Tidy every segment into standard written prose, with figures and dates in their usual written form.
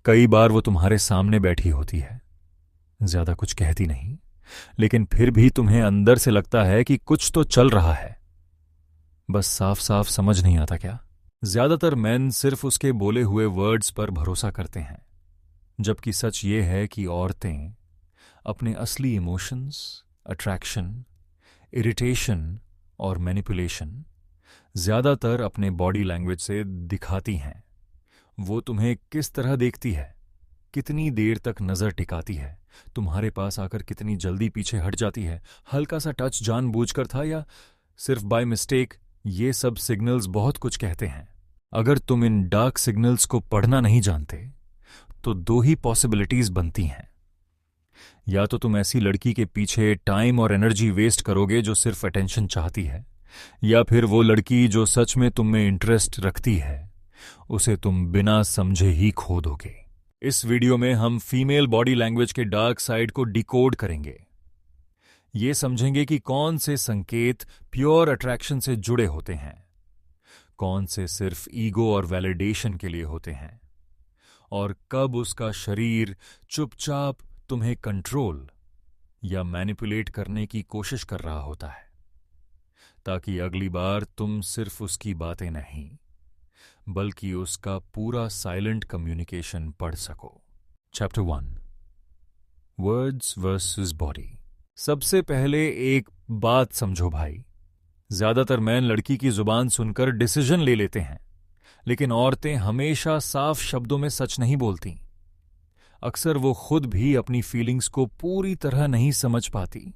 कई बार वो तुम्हारे सामने बैठी होती है, ज्यादा कुछ कहती नहीं, लेकिन फिर भी तुम्हें अंदर से लगता है कि कुछ तो चल रहा है, बस साफ साफ समझ नहीं आता क्या। ज्यादातर मैन सिर्फ उसके बोले हुए वर्ड्स पर भरोसा करते हैं, जबकि सच ये है कि औरतें अपने असली इमोशंस, अट्रैक्शन, इरिटेशन और मैनिपुलेशन ज्यादातर अपने बॉडी लैंग्वेज से दिखाती हैं। वो तुम्हें किस तरह देखती है, कितनी देर तक नजर टिकाती है, तुम्हारे पास आकर कितनी जल्दी पीछे हट जाती है, हल्का सा टच जानबूझकर था या सिर्फ बाय मिस्टेक, ये सब सिग्नल्स बहुत कुछ कहते हैं। अगर तुम इन डार्क सिग्नल्स को पढ़ना नहीं जानते तो दो ही पॉसिबिलिटीज बनती हैं। या तो तुम ऐसी लड़की के पीछे टाइम और एनर्जी वेस्ट करोगे जो सिर्फ अटेंशन चाहती है, या फिर वो लड़की जो सच में तुम में इंटरेस्ट रखती है उसे तुम बिना समझे ही खो दोगे। इस वीडियो में हम फीमेल बॉडी लैंग्वेज के डार्क साइड को डिकोड करेंगे। ये समझेंगे कि कौन से संकेत प्योर अट्रैक्शन से जुड़े होते हैं, कौन से सिर्फ ईगो और वैलिडेशन के लिए होते हैं, और कब उसका शरीर चुपचाप तुम्हें कंट्रोल या मैनिपुलेट करने की कोशिश कर रहा होता है, ताकि अगली बार तुम सिर्फ उसकी बातें नहीं बल्कि उसका पूरा साइलेंट कम्युनिकेशन पढ़ सको। Chapter 1, words versus body. सबसे पहले एक बात समझो भाई, ज्यादातर मैन लड़की की जुबान सुनकर डिसीजन ले लेते हैं, लेकिन औरतें हमेशा साफ शब्दों में सच नहीं बोलती। अक्सर वो खुद भी अपनी फीलिंग्स को पूरी तरह नहीं समझ पाती,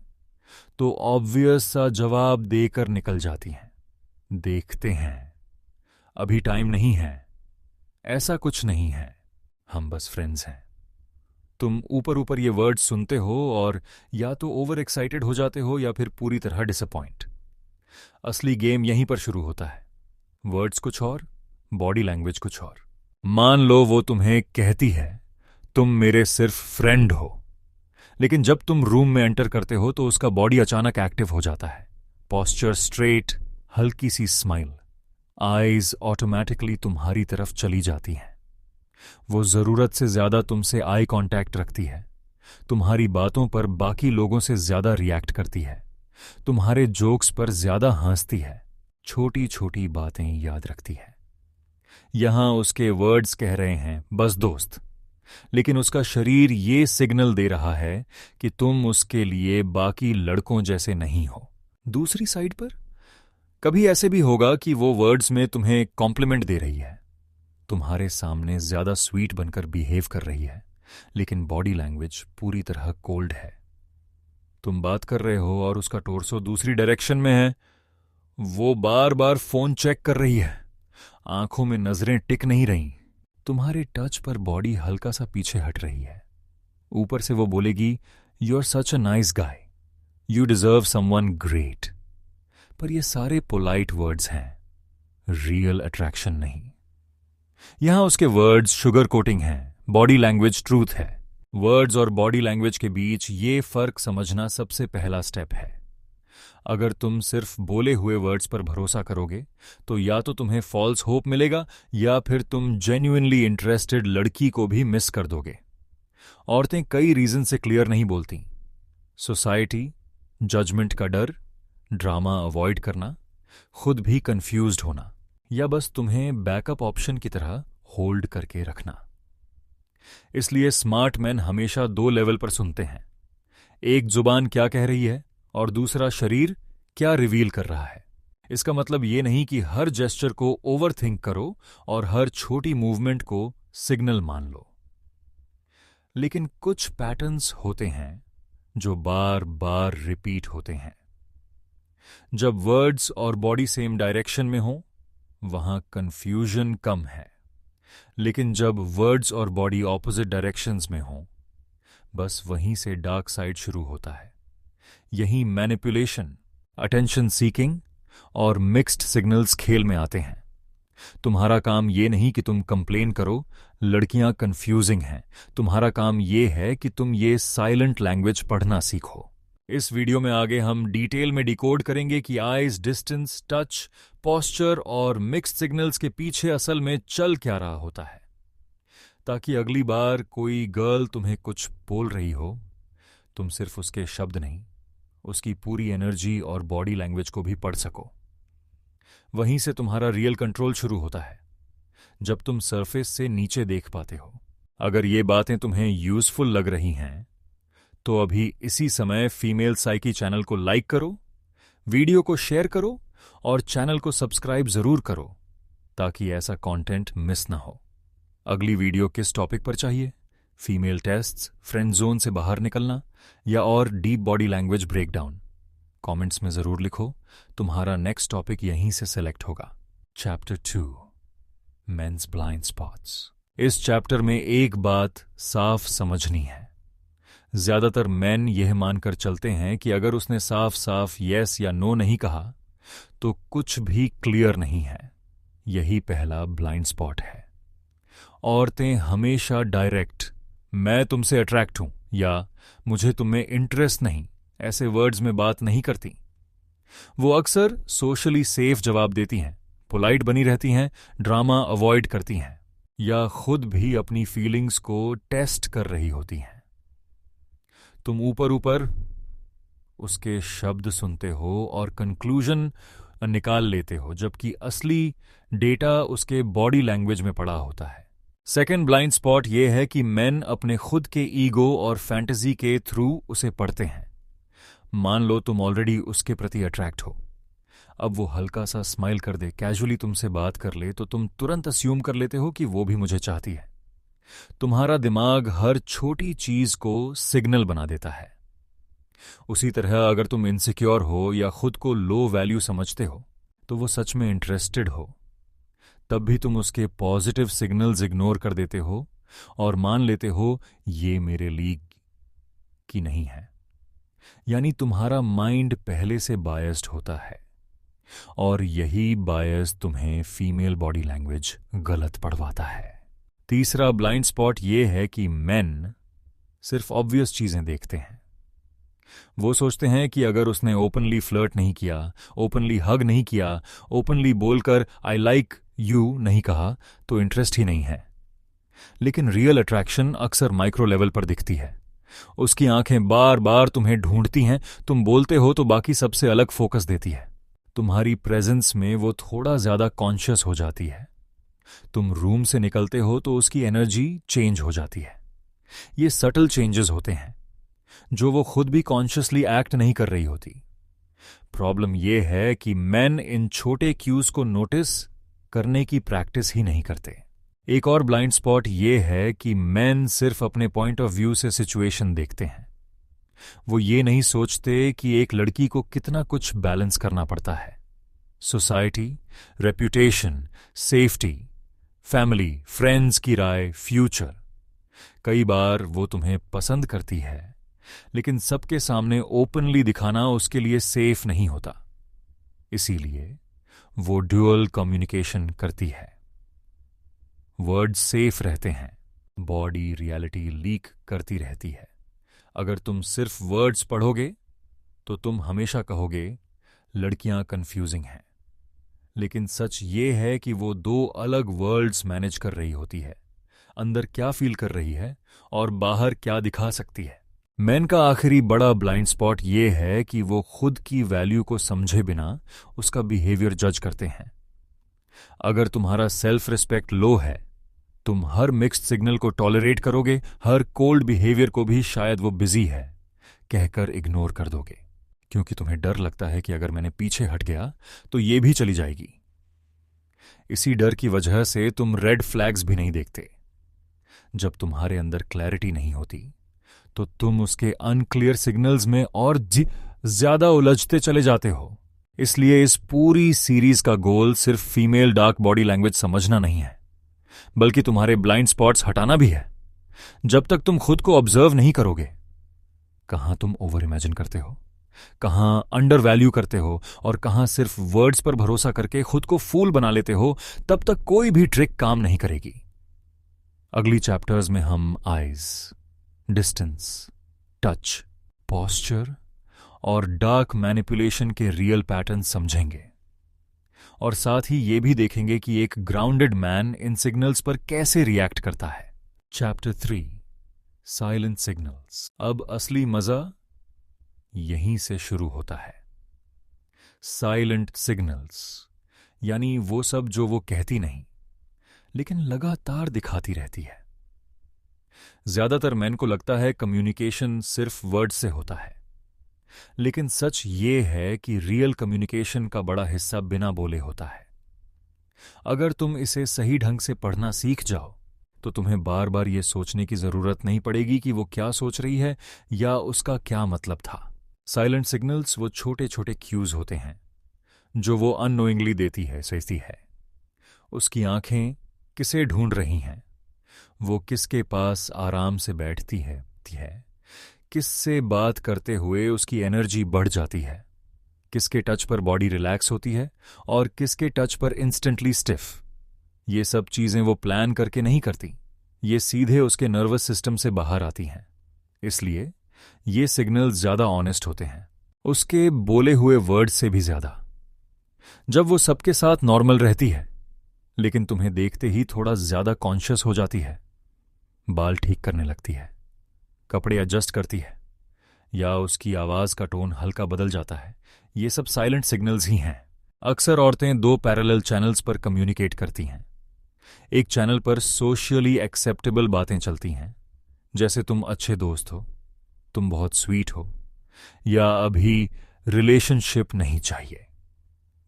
तो ऑब्वियस सा जवाब देकर निकल जाती हैं। देखते हैं, अभी टाइम नहीं है, ऐसा कुछ नहीं है, हम बस फ्रेंड्स हैं। तुम ऊपर ऊपर ये वर्ड्स सुनते हो और या तो ओवर एक्साइटेड हो जाते हो या फिर पूरी तरह डिसअपॉइंट। असली गेम यहीं पर शुरू होता है। वर्ड्स कुछ और, बॉडी लैंग्वेज कुछ और। मान लो वो तुम्हें कहती है तुम मेरे सिर्फ फ्रेंड हो, लेकिन जब तुम रूम में एंटर करते हो तो उसका बॉडी अचानक एक्टिव हो जाता है। पॉस्चर स्ट्रेट, हल्की सी स्माइल, आईज ऑटोमेटिकली तुम्हारी तरफ चली जाती हैं। वो जरूरत से ज्यादा तुमसे आई कांटेक्ट रखती है, तुम्हारी बातों पर बाकी लोगों से ज्यादा रिएक्ट करती है, तुम्हारे जोक्स पर ज्यादा हंसती है, छोटी छोटी बातें याद रखती है। यहां उसके वर्ड्स कह रहे हैं बस दोस्त, लेकिन उसका शरीर ये सिग्नल दे रहा है कि तुम उसके लिए बाकी लड़कों जैसे नहीं हो। दूसरी साइड पर कभी ऐसे भी होगा कि वो वर्ड्स में तुम्हें कॉम्प्लीमेंट दे रही है, तुम्हारे सामने ज्यादा स्वीट बनकर बिहेव कर रही है, लेकिन बॉडी लैंग्वेज पूरी तरह कोल्ड है। तुम बात कर रहे हो और उसका टोर्सो दूसरी डायरेक्शन में है, वो बार बार फोन चेक कर रही है, आंखों में नजरें टिक नहीं रही, तुम्हारे टच पर बॉडी हल्का सा पीछे हट रही है। ऊपर से वो बोलेगी you are such a nice guy, you deserve someone great, पर ये सारे पोलाइट वर्ड्स हैं, रियल अट्रैक्शन नहीं। यहां उसके वर्ड्स शुगर कोटिंग हैं, बॉडी लैंग्वेज ट्रूथ है। वर्ड्स और बॉडी लैंग्वेज के बीच ये फर्क समझना सबसे पहला स्टेप है। अगर तुम सिर्फ बोले हुए वर्ड्स पर भरोसा करोगे तो या तो तुम्हें फॉल्स होप मिलेगा या फिर तुम जेन्युइनली इंटरेस्टेड लड़की को भी मिस कर दोगे। औरतें कई रीजन से क्लियर नहीं बोलती, सोसाइटी, जजमेंट का डर, ड्रामा अवॉइड करना, खुद भी कंफ्यूज्ड होना, या बस तुम्हें बैकअप ऑप्शन की तरह होल्ड करके रखना। इसलिए स्मार्ट मैन हमेशा दो लेवल पर सुनते हैं, एक जुबान क्या कह रही है और दूसरा शरीर क्या रिवील कर रहा है। इसका मतलब ये नहीं कि हर जेस्चर को ओवर थिंक करो और हर छोटी मूवमेंट को सिग्नल मान लो, लेकिन कुछ पैटर्न्स होते हैं जो बार बार रिपीट होते हैं। जब वर्ड्स और बॉडी सेम डायरेक्शन में हो वहां कंफ्यूजन कम है, लेकिन जब वर्ड्स और बॉडी ऑपोजिट डायरेक्शंस में हो बस वहीं से डार्क साइड शुरू होता है। यही मैनिपुलेशन, अटेंशन सीकिंग और मिक्स्ड सिग्नल्स खेल में आते हैं। तुम्हारा काम ये नहीं कि तुम कंप्लेन करो लड़कियां कंफ्यूजिंग हैं, तुम्हारा काम ये है कि तुम ये साइलेंट लैंग्वेज पढ़ना सीखो। इस वीडियो में आगे हम डिटेल में डिकोड करेंगे कि आइज, डिस्टेंस, टच, पॉस्चर और मिक्स्ड सिग्नल्स के पीछे असल में चल क्या रहा होता है, ताकि अगली बार कोई गर्ल तुम्हें कुछ बोल रही हो, तुम सिर्फ उसके शब्द नहीं, उसकी पूरी एनर्जी और बॉडी लैंग्वेज को भी पढ़ सको। वहीं से तुम्हारा रियल कंट्रोल शुरू होता है, जब तुम सरफेस से नीचे देख पाते हो। अगर ये बातें तुम्हें यूजफुल लग रही हैं तो अभी इसी समय फीमेल साइकी चैनल को लाइक करो, वीडियो को शेयर करो और चैनल को सब्सक्राइब जरूर करो ताकि ऐसा कंटेंट मिस ना हो। अगली वीडियो किस टॉपिक पर चाहिए? फीमेल टेस्ट्स, फ्रेंड जोन से बाहर निकलना या और deep body language breakdown? Comments में जरूर लिखो, तुम्हारा नेक्स्ट टॉपिक यहीं से सिलेक्ट होगा। Chapter 2, men's blind spots. इस चैप्टर में एक बात साफ समझनी है। ज्यादातर मेन यह मानकर चलते हैं कि अगर उसने साफ साफ यस या नो नहीं कहा तो कुछ भी क्लियर नहीं है। यही पहला ब्लाइंड स्पॉट है। औरतें हमेशा डायरेक्ट मैं तुमसे अट्रैक्ट हूं या मुझे तुममें इंटरेस्ट नहीं ऐसे वर्ड्स में बात नहीं करती। वो अक्सर सोशली सेफ जवाब देती हैं, पोलाइट बनी रहती हैं, ड्रामा अवॉइड करती हैं या खुद भी अपनी फीलिंग्स को टेस्ट कर रही होती हैं। तुम ऊपर ऊपर उसके शब्द सुनते हो और कंक्लूजन निकाल लेते हो, जबकि असली डेटा उसके बॉडी लैंग्वेज में पड़ा होता है। सेकेंड ब्लाइंड स्पॉट यह है कि मेन अपने खुद के ईगो और फैंटेसी के थ्रू उसे पढ़ते हैं। मान लो तुम ऑलरेडी उसके प्रति अट्रैक्ट हो, अब वो हल्का सा स्माइल कर दे, कैजुअली तुमसे बात कर ले तो तुम तुरंत अस्यूम कर लेते हो कि वो भी मुझे चाहती है। तुम्हारा दिमाग हर छोटी चीज को सिग्नल बना देता है। उसी तरह अगर तुम इनसिक्योर हो या खुद को लो वैल्यू समझते हो तो वो सच में इंटरेस्टेड हो, तब भी तुम उसके पॉजिटिव सिग्नल्स इग्नोर कर देते हो और मान लेते हो ये मेरे लीग की नहीं है। यानी तुम्हारा माइंड पहले से बायस्ड होता है और यही बायस तुम्हें फीमेल बॉडी लैंग्वेज गलत पढ़वाता है। तीसरा ब्लाइंड स्पॉट यह है कि मेन सिर्फ ऑब्वियस चीजें देखते हैं। वो सोचते हैं कि अगर उसने ओपनली फ्लर्ट नहीं किया, ओपनली हग नहीं किया, ओपनली बोलकर आई लाइक यू नहीं कहा तो इंटरेस्ट ही नहीं है। लेकिन रियल अट्रैक्शन अक्सर माइक्रो लेवल पर दिखती है। उसकी आंखें बार बार तुम्हें ढूंढती हैं, तुम बोलते हो तो बाकी सबसे अलग फोकस देती है। तुम्हारी प्रेजेंस में वो थोड़ा ज्यादा कॉन्शियस हो जाती है। तुम रूम से निकलते हो तो उसकी एनर्जी चेंज हो जाती है। ये सटल चेंजेस होते हैं जो वो खुद भी कॉन्शियसली एक्ट नहीं कर रही होती। प्रॉब्लम यह है कि मेन इन छोटे क्यूज को नोटिस करने की प्रैक्टिस ही नहीं करते। एक और ब्लाइंड स्पॉट यह है कि मेन सिर्फ अपने पॉइंट ऑफ व्यू से सिचुएशन देखते हैं। वो ये नहीं सोचते कि एक लड़की को कितना कुछ बैलेंस करना पड़ता है। Society, reputation, safety, family, friends की राय, फ्यूचर। कई बार वो तुम्हें पसंद करती है लेकिन सबके सामने ओपनली दिखाना उसके लिए सेफ नहीं होता। इसीलिए वो ड्यूअल कम्युनिकेशन करती है। वर्ड सेफ रहते हैं, बॉडी रियलिटी लीक करती रहती है। अगर तुम सिर्फ वर्ड्स पढ़ोगे तो तुम हमेशा कहोगे लड़कियां कंफ्यूजिंग हैं, लेकिन सच ये है कि वो दो अलग वर्ल्ड्स मैनेज कर रही होती है। अंदर क्या फील कर रही है और बाहर क्या दिखा सकती है। मैन का आखिरी बड़ा ब्लाइंड स्पॉट ये है कि वो खुद की वैल्यू को समझे बिना उसका बिहेवियर जज करते हैं। अगर तुम्हारा सेल्फ रिस्पेक्ट लो है, तुम हर मिक्स्ड सिग्नल को टॉलरेट करोगे, हर कोल्ड बिहेवियर को भी शायद वो बिजी है कहकर इग्नोर कर दोगे, क्योंकि तुम्हें डर लगता है कि अगर मैंने पीछे हट गया तो ये भी चली जाएगी। इसी डर की वजह से तुम रेड फ्लैग्स भी नहीं देखते। जब तुम्हारे अंदर क्लैरिटी नहीं होती तो तुम उसके अनक्लियर सिग्नल्स में और ज्यादा उलझते चले जाते हो। इसलिए इस पूरी सीरीज का गोल सिर्फ फीमेल डार्क बॉडी लैंग्वेज समझना नहीं है, बल्कि तुम्हारे ब्लाइंड स्पॉट्स हटाना भी है। जब तक तुम खुद को ऑब्जर्व नहीं करोगे, कहां तुम ओवर इमेजिन करते हो, कहां अंडर वैल्यू करते हो और कहां सिर्फ वर्ड्स पर भरोसा करके खुद को फूल बना लेते हो, तब तक कोई भी ट्रिक काम नहीं करेगी। अगली चैप्टर्स में हम आइज, डिस्टेंस, टच, पॉस्चर और डार्क मैनिपुलेशन के रियल पैटर्न समझेंगे और साथ ही ये भी देखेंगे कि एक ग्राउंडेड मैन इन सिग्नल्स पर कैसे रिएक्ट करता है। Chapter 3 silent signals. अब असली मजा यहीं से शुरू होता है। साइलेंट सिग्नल्स यानी वो सब जो वो कहती नहीं लेकिन लगातार दिखाती रहती है। ज्यादातर मैन को लगता है कम्युनिकेशन सिर्फ वर्ड से होता है, लेकिन सच ये है कि रियल कम्युनिकेशन का बड़ा हिस्सा बिना बोले होता है। अगर तुम इसे सही ढंग से पढ़ना सीख जाओ तो तुम्हें बार बार ये सोचने की जरूरत नहीं पड़ेगी कि वो क्या सोच रही है या उसका क्या मतलब था। साइलेंट सिग्नल्स वो छोटे छोटे क्यूज होते हैं जो वो अननोइंगली देती है, सोचती है। उसकी आंखें किसे ढूंढ रही हैं, वो किसके पास आराम से बैठती है, किससे बात करते हुए उसकी एनर्जी बढ़ जाती है, किसके टच पर बॉडी रिलैक्स होती है और किसके टच पर इंस्टेंटली स्टिफ। ये सब चीजें वो प्लान करके नहीं करती, ये सीधे उसके नर्वस सिस्टम से बाहर आती हैं। इसलिए ये सिग्नल्स ज्यादा ऑनेस्ट होते हैं, उसके बोले हुए वर्ड से भी ज्यादा। जब वो सबके साथ नॉर्मल रहती है लेकिन तुम्हें देखते ही थोड़ा ज्यादा कॉन्शियस हो जाती है, बाल ठीक करने लगती है, कपड़े एडजस्ट करती है या उसकी आवाज का टोन हल्का बदल जाता है, ये सब साइलेंट सिग्नल्स ही हैं। अक्सर औरतें दो पैरेलल चैनल्स पर कम्युनिकेट करती हैं। एक चैनल पर सोशली एक्सेप्टेबल बातें चलती हैं, जैसे तुम अच्छे दोस्त हो, तुम बहुत स्वीट हो या अभी रिलेशनशिप नहीं चाहिए।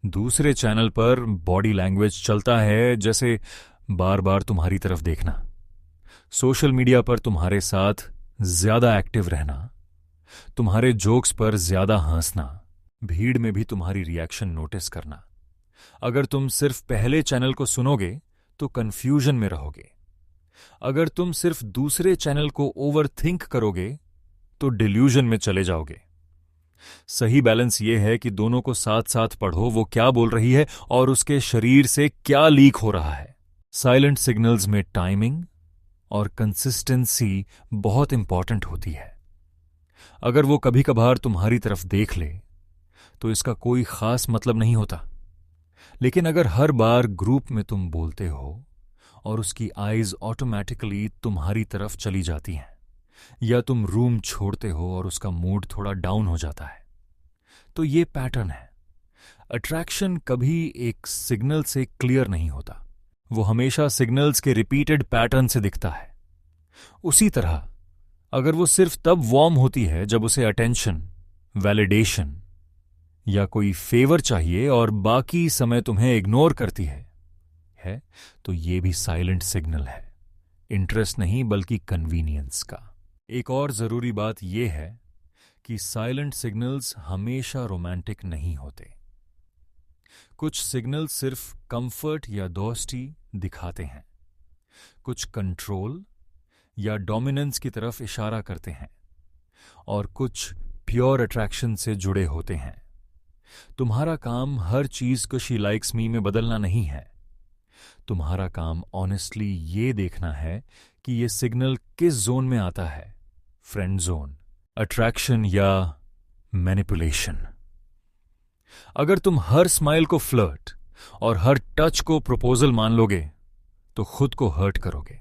दूसरे चैनल पर बॉडी लैंग्वेज चलता है, जैसे बार बार तुम्हारी तरफ देखना, सोशल मीडिया पर तुम्हारे साथ ज्यादा एक्टिव रहना, तुम्हारे जोक्स पर ज्यादा हंसना, भीड़ में भी तुम्हारी रिएक्शन नोटिस करना। अगर तुम सिर्फ पहले चैनल को सुनोगे तो कंफ्यूजन में रहोगे। अगर तुम सिर्फ दूसरे चैनल को ओवरथिंक करोगे तो डिल्यूजन में चले जाओगे। सही बैलेंस यह है कि दोनों को साथ साथ पढ़ो, वो क्या बोल रही है और उसके शरीर से क्या लीक हो रहा है। साइलेंट सिग्नल्स में टाइमिंग और कंसिस्टेंसी बहुत इंपॉर्टेंट होती है। अगर वो कभी कभार तुम्हारी तरफ देख ले तो इसका कोई खास मतलब नहीं होता, लेकिन अगर हर बार ग्रुप में तुम बोलते हो और उसकी आईज ऑटोमेटिकली तुम्हारी तरफ चली जाती हैं, या तुम रूम छोड़ते हो और उसका मूड थोड़ा डाउन हो जाता है, तो ये पैटर्न है। अट्रैक्शन कभी एक सिग्नल से क्लियर नहीं होता, वो हमेशा सिग्नल्स के रिपीटेड पैटर्न से दिखता है। उसी तरह अगर वो सिर्फ तब वार्म होती है जब उसे अटेंशन, वैलिडेशन या कोई फेवर चाहिए और बाकी समय तुम्हें इग्नोर करती है तो ये भी साइलेंट सिग्नल है, इंटरेस्ट नहीं बल्कि कन्वीनियंस का। एक और जरूरी बात यह है कि साइलेंट सिग्नल्स हमेशा रोमांटिक नहीं होते। कुछ सिग्नल्स सिर्फ कंफर्ट या दोस्ती दिखाते हैं, कुछ कंट्रोल या डोमिनेंस की तरफ इशारा करते हैं और कुछ प्योर अट्रैक्शन से जुड़े होते हैं। तुम्हारा काम हर चीज को शी लाइक्स मी में बदलना नहीं है। तुम्हारा काम ऑनेस्टली ये देखना है कि ये सिग्नल किस जोन में आता है, फ्रेंड जोन, अट्रैक्शन या मैनिपुलेशन। अगर तुम हर स्माइल को फ्लर्ट और हर टच को प्रपोजल मान लोगे तो खुद को हर्ट करोगे,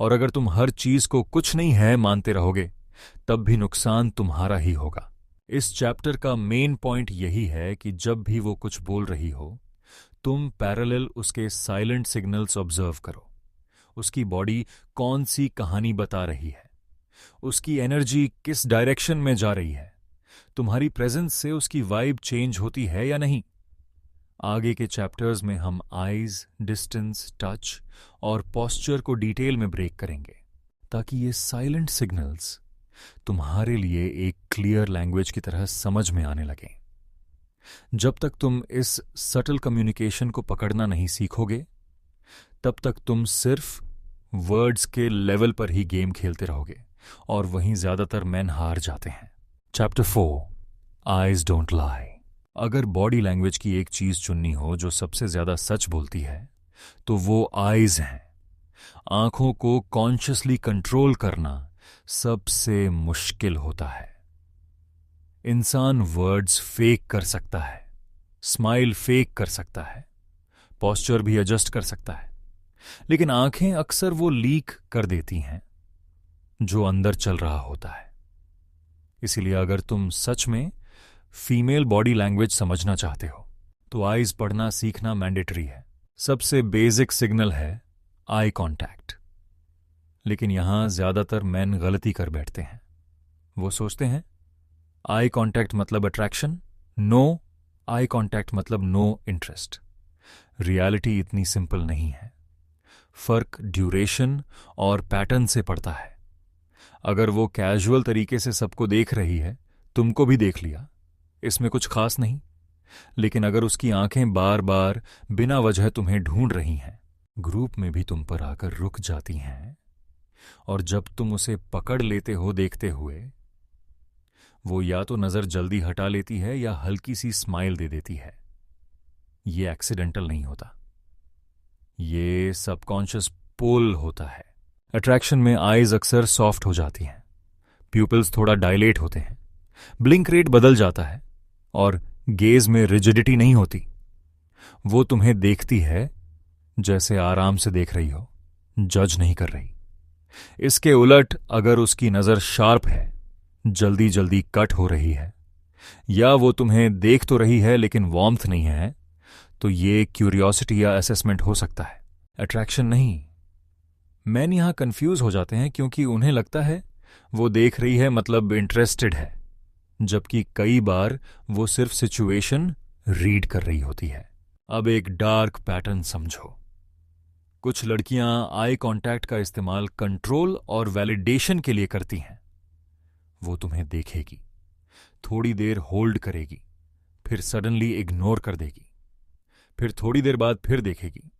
और अगर तुम हर चीज को कुछ नहीं है मानते रहोगे तब भी नुकसान तुम्हारा ही होगा। इस चैप्टर का मेन पॉइंट यही है कि जब भी वो कुछ बोल रही हो तुम पैरेलल उसके साइलेंट सिग्नल्स ऑब्जर्व करो। उसकी बॉडी कौन सी कहानी बता रही है, उसकी एनर्जी किस डायरेक्शन में जा रही है, तुम्हारी प्रेजेंस से उसकी वाइब चेंज होती है या नहीं। आगे के चैप्टर्स में हम आईज, डिस्टेंस, टच और पोस्चर को डिटेल में ब्रेक करेंगे ताकि ये साइलेंट सिग्नल्स तुम्हारे लिए एक क्लियर लैंग्वेज की तरह समझ में आने लगें। जब तक तुम इस सटल कम्युनिकेशन को पकड़ना नहीं सीखोगे तब तक तुम सिर्फ वर्ड्स के लेवल पर ही गेम खेलते रहोगे और वहीं ज्यादातर मैन हार जाते हैं। Chapter 4 eyes don't lie. अगर बॉडी लैंग्वेज की एक चीज चुननी हो जो सबसे ज्यादा सच बोलती है तो वो आईज हैं। आंखों को कॉन्शियसली कंट्रोल करना सबसे मुश्किल होता है। इंसान वर्ड्स फेक कर सकता है, स्माइल फेक कर सकता है, पोस्चर भी एडजस्ट कर सकता है, लेकिन आंखें अक्सर वो लीक कर देती हैं जो अंदर चल रहा होता है। इसीलिए अगर तुम सच में फीमेल बॉडी लैंग्वेज समझना चाहते हो तो आईज पढ़ना सीखना मैंडेटरी है। सबसे बेसिक सिग्नल है आई कांटेक्ट। लेकिन यहां ज्यादातर मैन गलती कर बैठते हैं। वो सोचते हैं आई कांटेक्ट मतलब अट्रैक्शन, नो, आई कांटेक्ट मतलब नो इंटरेस्ट। रियलिटी इतनी सिंपल नहीं है। फर्क ड्यूरेशन और पैटर्न से पड़ता है। अगर वो कैजुअल तरीके से सबको देख रही है, तुमको भी देख लिया, इसमें कुछ खास नहीं। लेकिन अगर उसकी आंखें बार बार बिना वजह तुम्हें ढूंढ रही हैं, ग्रुप में भी तुम पर आकर रुक जाती हैं, और जब तुम उसे पकड़ लेते हो देखते हुए, वो या तो नजर जल्दी हटा लेती है या हल्की सी स्माइल दे देती है, ये एक्सीडेंटल नहीं होता, ये सबकॉन्शियस पुल होता है। अट्रैक्शन में आईज अक्सर सॉफ्ट हो जाती हैं, प्यूपिल्स थोड़ा डायलेट होते हैं, ब्लिंक रेट बदल जाता है, और गेज में रिजिडिटी नहीं होती। वो तुम्हें देखती है जैसे आराम से देख रही हो, जज नहीं कर रही। इसके उलट अगर उसकी नजर शार्प है, जल्दी जल्दी कट हो रही है, या वो तुम्हें देख तो रही है लेकिन वार्मथ नहीं है, तो ये क्यूरियोसिटी या असेसमेंट हो सकता है, अट्रैक्शन नहीं। मैन यहां कंफ्यूज हो जाते हैं क्योंकि उन्हें लगता है वो देख रही है मतलब इंटरेस्टेड है, जबकि कई बार वो सिर्फ सिचुएशन रीड कर रही होती है। अब एक डार्क पैटर्न समझो। कुछ लड़कियां आई कांटेक्ट का इस्तेमाल कंट्रोल और वैलिडेशन के लिए करती हैं। वो तुम्हें देखेगी, थोड़ी देर होल्ड करेगी, फिर सडनली इग्नोर कर देगी, फिर थोड़ी देर बाद फिर देखेगी।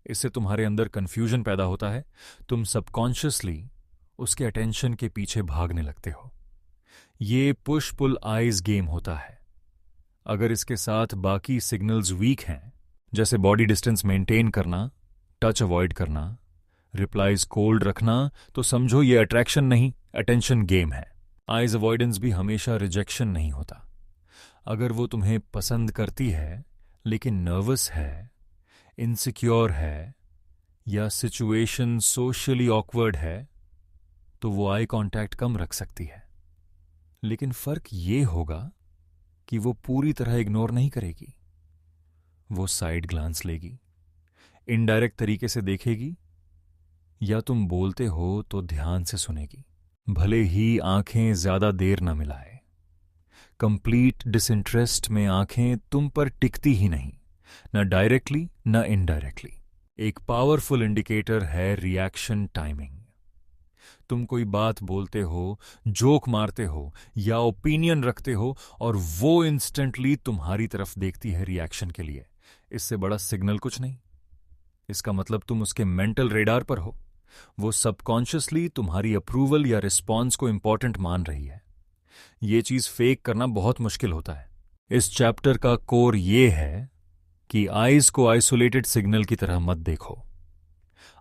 इससे तुम्हारे अंदर कंफ्यूजन पैदा होता है, तुम सबकॉन्शियसली उसके अटेंशन के पीछे भागने लगते हो। ये पुश पुल आइज गेम होता है। अगर इसके साथ बाकी सिग्नल्स वीक हैं, जैसे बॉडी डिस्टेंस मेंटेन करना, टच अवॉइड करना, रिप्लाईज कोल्ड रखना, तो समझो ये अट्रैक्शन नहीं, अटेंशन गेम है। आइज अवॉइडेंस भी हमेशा रिजेक्शन नहीं होता। अगर वो तुम्हें पसंद करती है लेकिन नर्वस है, इनसिक्योर है, या सिचुएशन सोशली ऑकवर्ड है, तो वो आई कांटेक्ट कम रख सकती है। लेकिन फर्क ये होगा कि वो पूरी तरह इग्नोर नहीं करेगी। वो साइड ग्लांस लेगी, इनडायरेक्ट तरीके से देखेगी, या तुम बोलते हो तो ध्यान से सुनेगी, भले ही आंखें ज्यादा देर न मिलाए। कंप्लीट डिसइंटरेस्ट में आंखें तुम पर टिकती ही नहीं, न डायरेक्टली न इनडायरेक्टली। एक पावरफुल इंडिकेटर है रिएक्शन टाइमिंग। तुम कोई बात बोलते हो, जोक मारते हो या ओपिनियन रखते हो, और वो इंस्टेंटली तुम्हारी तरफ देखती है रिएक्शन के लिए। इससे बड़ा सिग्नल कुछ नहीं। इसका मतलब तुम उसके मेंटल रेडार पर हो। वो सबकॉन्शियसली तुम्हारी अप्रूवल या रिस्पॉन्स को इंपॉर्टेंट मान रही है। ये चीज फेक करना बहुत मुश्किल होता है। इस चैप्टर का कोर ये है कि आइज को आइसोलेटेड सिग्नल की तरह मत देखो।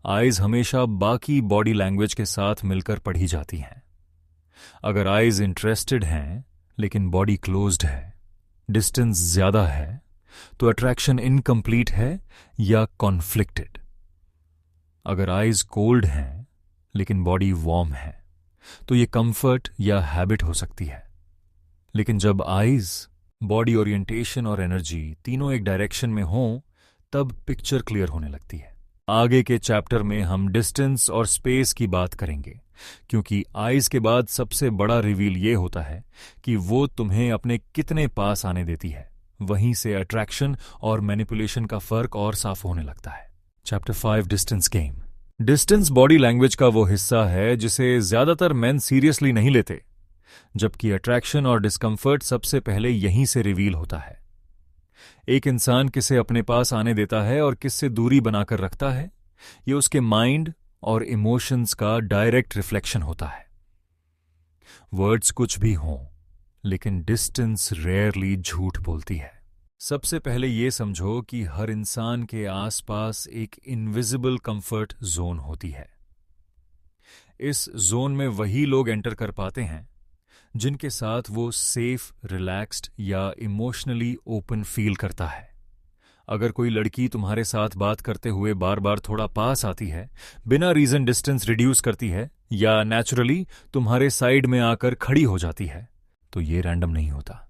आइज हमेशा बाकी बॉडी लैंग्वेज के साथ मिलकर पढ़ी जाती हैं। अगर आइज इंटरेस्टेड हैं लेकिन बॉडी क्लोज्ड है, डिस्टेंस ज्यादा है, तो अट्रैक्शन इनकम्प्लीट है या कॉन्फ्लिक्टेड। अगर आइज कोल्ड हैं लेकिन बॉडी वार्म है, तो ये कंफर्ट या हैबिट हो सकती है। लेकिन जब आइज, बॉडी ओरिएंटेशन और एनर्जी तीनों एक डायरेक्शन में हों, तब पिक्चर क्लियर होने लगती है। आगे के चैप्टर में हम डिस्टेंस और स्पेस की बात करेंगे, क्योंकि आइज के बाद सबसे बड़ा रिवील ये होता है कि वो तुम्हें अपने कितने पास आने देती है। वहीं से अट्रैक्शन और मैनिपुलेशन का फर्क और साफ होने लगता है। Chapter 5 distance game. Distance body language का वो हिस्सा है जिसे ज्यादातर मेन सीरियसली नहीं लेते, जबकि अट्रैक्शन और डिस्कंफर्ट सबसे पहले यहीं से रिवील होता है। एक इंसान किसे अपने पास आने देता है और किससे दूरी बनाकर रखता है, ये उसके माइंड और इमोशंस का डायरेक्ट रिफ्लेक्शन होता है। वर्ड्स कुछ भी हों, लेकिन डिस्टेंस रेयरली झूठ बोलती है। सबसे पहले ये समझो कि हर इंसान के आसपास एक इनविजिबल कंफर्ट जोन होती है। इस जोन में वही लोग एंटर कर पाते हैं जिनके साथ वो सेफ, रिलैक्स्ड या इमोशनली ओपन फील करता है। अगर कोई लड़की तुम्हारे साथ बात करते हुए बार बार थोड़ा पास आती है, बिना रीजन डिस्टेंस रिड्यूस करती है, या नेचुरली तुम्हारे साइड में आकर खड़ी हो जाती है, तो ये रैंडम नहीं होता।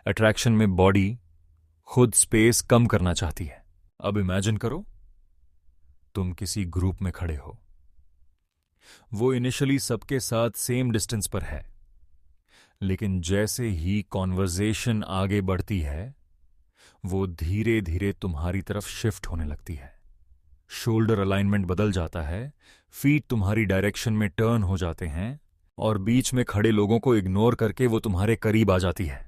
अट्रैक्शन में बॉडी खुद स्पेस कम करना चाहती है। अब इमेजिन करो, तुम किसी ग्रुप में खड़े हो। वो इनिशियली सबके साथ सेम डिस्टेंस पर है, लेकिन जैसे ही कॉन्वर्जेशन आगे बढ़ती है, वो धीरे धीरे तुम्हारी तरफ शिफ्ट होने लगती है। शोल्डर अलाइनमेंट बदल जाता है, फीट तुम्हारी डायरेक्शन में टर्न हो जाते हैं, और बीच में खड़े लोगों को इग्नोर करके वो तुम्हारे करीब आ जाती है।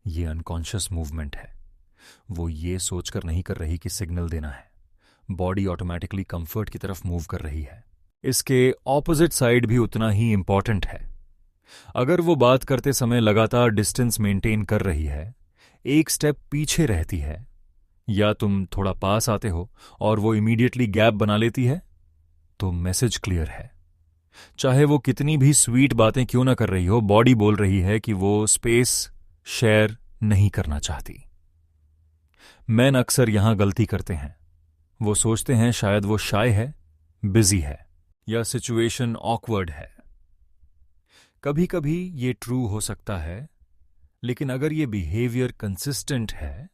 ये अनकॉन्शियस मूवमेंट है। वो ये सोचकर नहीं कर रही कि सिग्नल देना है। बॉडी ऑटोमेटिकली कंफर्ट की तरफ मूव कर रही है। इसके ऑपोजिट साइड भी उतना ही इंपॉर्टेंट है। अगर वो बात करते समय लगातार डिस्टेंस मेंटेन कर रही है, एक स्टेप पीछे रहती है, या तुम थोड़ा पास आते हो और वो इमीडिएटली गैप बना लेती है, तो मैसेज क्लियर है। चाहे वो कितनी भी स्वीट बातें क्यों ना कर रही हो, बॉडी बोल रही है कि वो स्पेस शेयर नहीं करना चाहती। मैन अक्सर यहां गलती करते हैं। वो सोचते हैं शायद वो शाय है, बिजी है, या सिचुएशन ऑकवर्ड है। कभी कभी ये ट्रू हो सकता है, लेकिन अगर ये बिहेवियर कंसिस्टेंट है,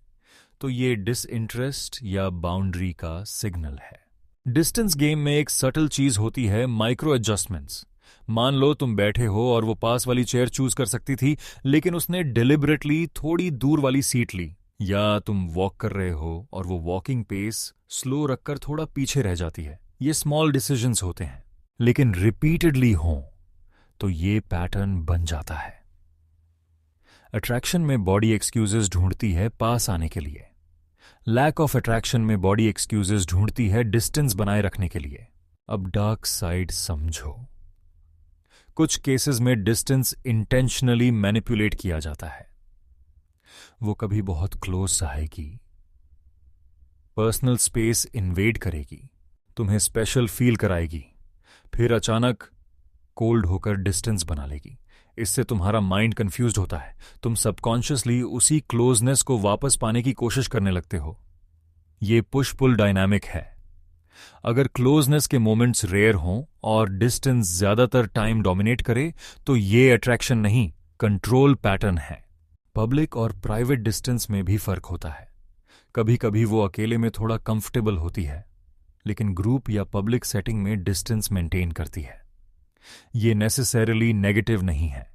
तो ये डिसइंटरेस्ट या बाउंड्री का सिग्नल है। डिस्टेंस गेम में एक सटल चीज होती है, माइक्रो एडजस्टमेंट्स। मान लो तुम बैठे हो और वो पास वाली चेयर चूज कर सकती थी, लेकिन उसने डिलिबरेटली थोड़ी दूर वाली सीट ली। या तुम वॉक कर रहे हो और वो वॉकिंग पेस स्लो रखकर थोड़ा पीछे रह जाती है। ये स्मॉल डिसीजंस होते हैं, लेकिन रिपीटेडली हों तो ये पैटर्न बन जाता है। अट्रैक्शन में बॉडी एक्सक्यूजेस ढूंढती है पास आने के लिए। लैक ऑफ अट्रैक्शन में बॉडी एक्सक्यूजेस ढूंढती है डिस्टेंस बनाए रखने के लिए। अब डार्क साइड समझो। कुछ केसेस में डिस्टेंस इंटेंशनली मैनिपुलेट किया जाता है। वो कभी बहुत क्लोज आएगी, पर्सनल स्पेस इन्वेड करेगी, तुम्हें स्पेशल फील कराएगी, फिर अचानक कोल्ड होकर डिस्टेंस बना लेगी। इससे तुम्हारा माइंड कंफ्यूज्ड होता है। तुम सबकॉन्शियसली उसी क्लोजनेस को वापस पाने की कोशिश करने लगते हो। ये पुश पुल डायनामिक है। अगर क्लोजनेस के मोमेंट्स रेयर हों और डिस्टेंस ज्यादातर टाइम डोमिनेट करे, तो ये अट्रैक्शन नहीं, कंट्रोल पैटर्न है। पब्लिक और प्राइवेट डिस्टेंस में भी फर्क होता है। कभी कभी वो अकेले में थोड़ा कंफर्टेबल होती है, लेकिन ग्रुप या पब्लिक सेटिंग में डिस्टेंस मेंटेन करती है। ये नेसेसरीली नेगेटिव नहीं है।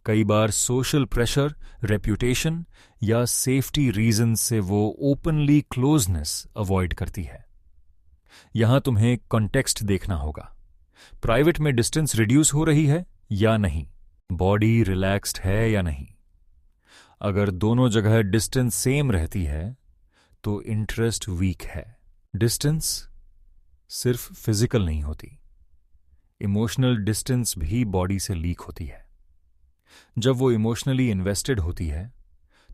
कई बार सोशल प्रेशर, रेप्यूटेशन या सेफ्टी रीजन से वो ओपनली क्लोजनेस अवॉइड करती है। यहां तुम्हें कॉन्टेक्स्ट देखना होगा। प्राइवेट में डिस्टेंस रिड्यूस हो रही है या नहीं, बॉडी रिलैक्स्ड है या नहीं। अगर दोनों जगह डिस्टेंस सेम रहती है, तो इंटरेस्ट वीक है। डिस्टेंस सिर्फ फिजिकल नहीं होती, इमोशनल डिस्टेंस भी बॉडी से लीक होती है। जब वो इमोशनली इन्वेस्टेड होती है,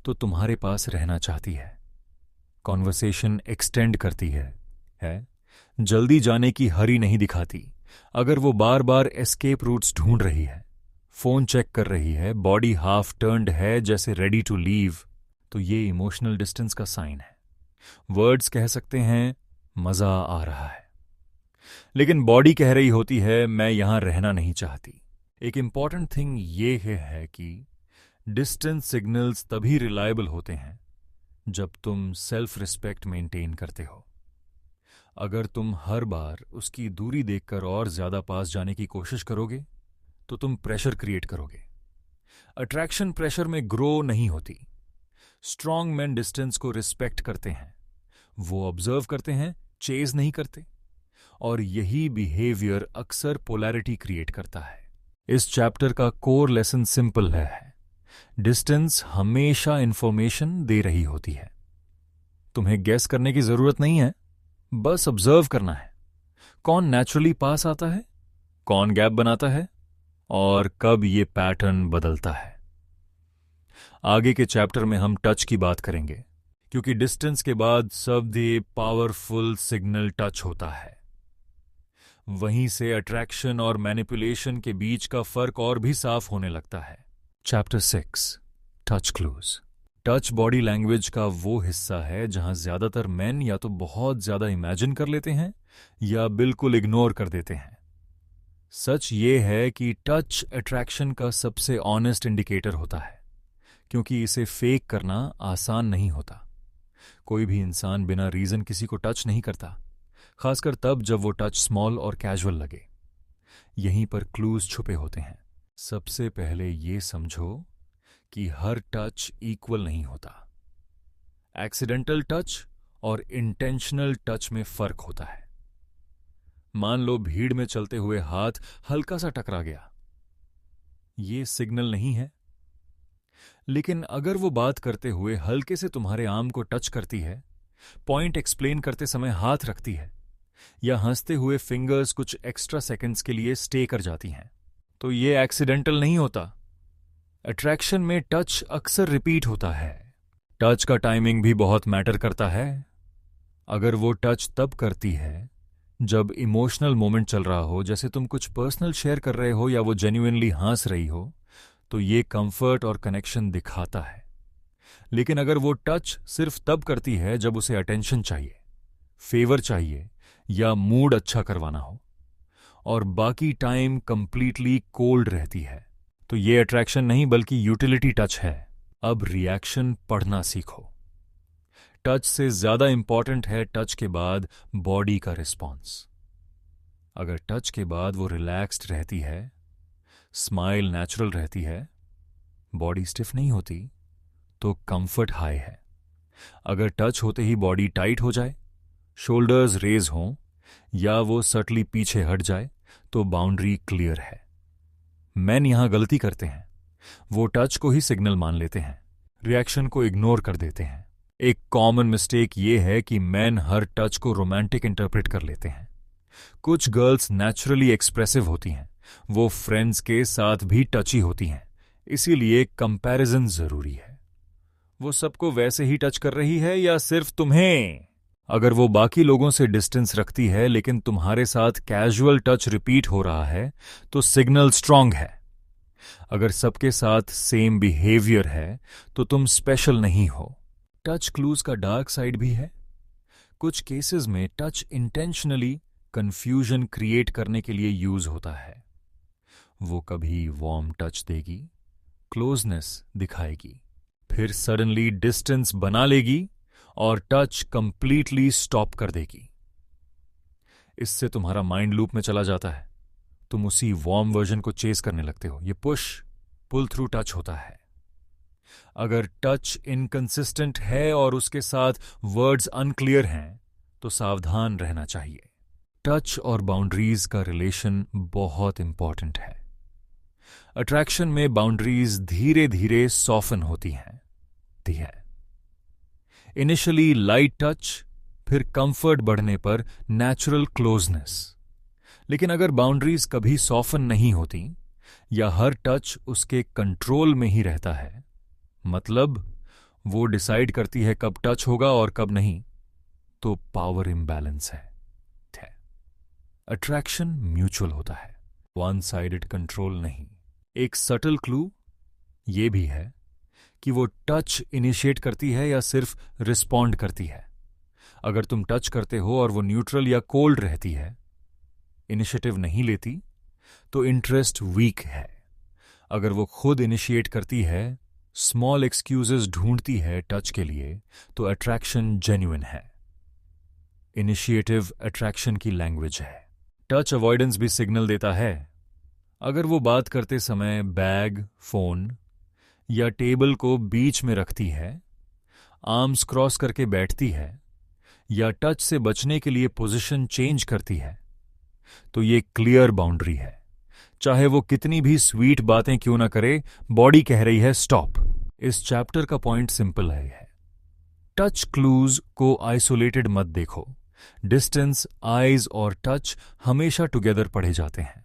तो तुम्हारे पास रहना चाहती है, कॉन्वर्सेशन एक्सटेंड करती है, जल्दी जाने की हरी नहीं दिखाती। अगर वो बार बार एस्केप रूट्स ढूंढ रही है, फोन चेक कर रही है, बॉडी हाफ टर्न्ड है जैसे रेडी टू लीव, तो ये इमोशनल डिस्टेंस का साइन है। वर्ड्स कह सकते हैं मजा आ रहा है, लेकिन बॉडी कह रही होती है मैं यहां रहना नहीं चाहती। एक इंपॉर्टेंट थिंग ये है कि डिस्टेंस सिग्नल्स तभी रिलायबल होते हैं जब तुम सेल्फ रिस्पेक्ट मेंटेन करते हो। अगर तुम हर बार उसकी दूरी देखकर और ज्यादा पास जाने की कोशिश करोगे, तो तुम प्रेशर क्रिएट करोगे। अट्रैक्शन प्रेशर में ग्रो नहीं होती। स्ट्रॉन्ग मैन डिस्टेंस को रिस्पेक्ट करते हैं, वो ऑब्जर्व करते हैं, चेज नहीं करते। और यही बिहेवियर अक्सर पोलैरिटी क्रिएट करता है। इस चैप्टर का कोर लेसन सिंपल है, डिस्टेंस हमेशा इंफॉर्मेशन दे रही होती है। तुम्हें गेस करने की जरूरत नहीं है, बस ऑब्जर्व करना है। कौन नेचुरली पास आता है, कौन गैप बनाता है, और कब ये पैटर्न बदलता है। आगे के चैप्टर में हम टच की बात करेंगे, क्योंकि डिस्टेंस के बाद सबसे पावरफुल सिग्नल टच होता है। वहीं से अट्रैक्शन और मैनिपुलेशन के बीच का फर्क और भी साफ होने लगता है। Chapter 6, touch clues. Touch body language का वो हिस्सा है जहां ज्यादातर मेन या तो बहुत ज्यादा इमेजिन कर लेते हैं या बिल्कुल इग्नोर कर देते हैं। सच ये है कि टच अट्रैक्शन का सबसे ऑनेस्ट इंडिकेटर होता है, क्योंकि इसे फेक करना आसान नहीं होता। कोई भी इंसान बिना रीजन किसी को टच नहीं करता, खासकर तब जब वो टच स्मॉल और कैजुअल लगे। यहीं पर क्लूज छुपे होते हैं। सबसे पहले ये समझो कि हर टच इक्वल नहीं होता। एक्सीडेंटल टच और इंटेंशनल टच में फर्क होता है। मान लो भीड़ में चलते हुए हाथ हल्का सा टकरा गया, ये सिग्नल नहीं है। लेकिन अगर वो बात करते हुए हल्के से तुम्हारे आर्म को टच करती है, पॉइंट एक्सप्लेन करते समय हाथ रखती है, या हंसते हुए फिंगर्स कुछ एक्स्ट्रा सेकंड्स के लिए स्टे कर जाती हैं, तो ये एक्सीडेंटल नहीं होता। अट्रैक्शन में टच अक्सर रिपीट होता है। टच का टाइमिंग भी बहुत मैटर करता है। अगर वो टच तब करती है जब इमोशनल मोमेंट चल रहा हो, जैसे तुम कुछ पर्सनल शेयर कर रहे हो या वो जेन्युइनली हंस रही हो, तो ये कंफर्ट और कनेक्शन दिखाता है। लेकिन अगर वो टच सिर्फ तब करती है जब उसे अटेंशन चाहिए, फेवर चाहिए या मूड अच्छा करवाना हो, और बाकी टाइम कंप्लीटली कोल्ड रहती है, तो ये अट्रैक्शन नहीं बल्कि यूटिलिटी टच है। अब रिएक्शन पढ़ना सीखो। टच से ज्यादा इंपॉर्टेंट है टच के बाद बॉडी का रिस्पॉन्स। अगर टच के बाद वो रिलैक्स्ड रहती है, स्माइल नेचुरल रहती है, बॉडी स्टिफ नहीं होती, तो कंफर्ट हाई है। अगर टच होते ही बॉडी टाइट हो जाए, शोल्डर्स रेज हों या वो सटली पीछे हट जाए, तो बाउंड्री क्लियर है। मैन यहां गलती करते हैं। वो टच को ही सिग्नल मान लेते हैं, रिएक्शन को इग्नोर कर देते हैं। एक कॉमन मिस्टेक ये है कि मैन हर टच को रोमांटिक इंटरप्रेट कर लेते हैं। कुछ गर्ल्स नेचुरली एक्सप्रेसिव होती हैं, वो फ्रेंड्स के साथ भी टची होती हैं, इसीलिए कंपैरिजन जरूरी है। वो सबको वैसे ही टच कर रही है या सिर्फ तुम्हें? अगर वो बाकी लोगों से डिस्टेंस रखती है लेकिन तुम्हारे साथ कैजुअल टच रिपीट हो रहा है, तो सिग्नल स्ट्रांग है। अगर सबके साथ सेम बिहेवियर है, तो तुम स्पेशल नहीं हो। टच क्लूज का डार्क साइड भी है। कुछ केसेस में टच इंटेंशनली कंफ्यूजन क्रिएट करने के लिए यूज होता है। वो कभी वार्म टच देगी, क्लोजनेस दिखाएगी, फिर सडनली डिस्टेंस बना लेगी और टच कंप्लीटली स्टॉप कर देगी। इससे तुम्हारा माइंड लूप में चला जाता है। तुम उसी वार्म वर्जन को चेस करने लगते हो। ये पुश पुल थ्रू टच होता है। अगर टच इनकंसिस्टेंट है और उसके साथ वर्ड्स अनक्लियर हैं, तो सावधान रहना चाहिए। टच और बाउंड्रीज का रिलेशन बहुत इंपॉर्टेंट है। अट्रैक्शन में बाउंड्रीज धीरे धीरे सॉफन होती हैं। इनिशियली लाइट टच, फिर कंफर्ट बढ़ने पर नेचुरल क्लोजनेस। लेकिन अगर बाउंड्रीज कभी सॉफन नहीं होती या हर टच उसके कंट्रोल में ही रहता है, मतलब वो डिसाइड करती है कब टच होगा और कब नहीं, तो पावर इंबैलेंस है। अट्रैक्शन म्यूचुअल होता है, वन साइडेड कंट्रोल नहीं। एक सटल क्लू ये भी है कि वो टच इनिशिएट करती है या सिर्फ रिस्पॉन्ड करती है। अगर तुम टच करते हो और वो न्यूट्रल या कोल्ड रहती है, इनिशिएटिव नहीं लेती, तो इंटरेस्ट वीक है। अगर वो खुद इनिशिएट करती है, स्मॉल एक्सक्यूजेस ढूंढती है टच के लिए, तो अट्रैक्शन जेन्युइन है। इनिशिएटिव अट्रैक्शन की लैंग्वेज है। टच अवॉइडेंस भी सिग्नल देता है। अगर वो बात करते समय बैग, फोन या टेबल को बीच में रखती है, आर्म्स क्रॉस करके बैठती है या टच से बचने के लिए पोजीशन चेंज करती है, तो ये क्लियर बाउंड्री है। चाहे वो कितनी भी स्वीट बातें क्यों ना करे, बॉडी कह रही है स्टॉप। इस चैप्टर का पॉइंट सिंपल है, टच क्लूज को आइसोलेटेड मत देखो। डिस्टेंस, आईज और टच हमेशा टुगेदर पढ़े जाते हैं।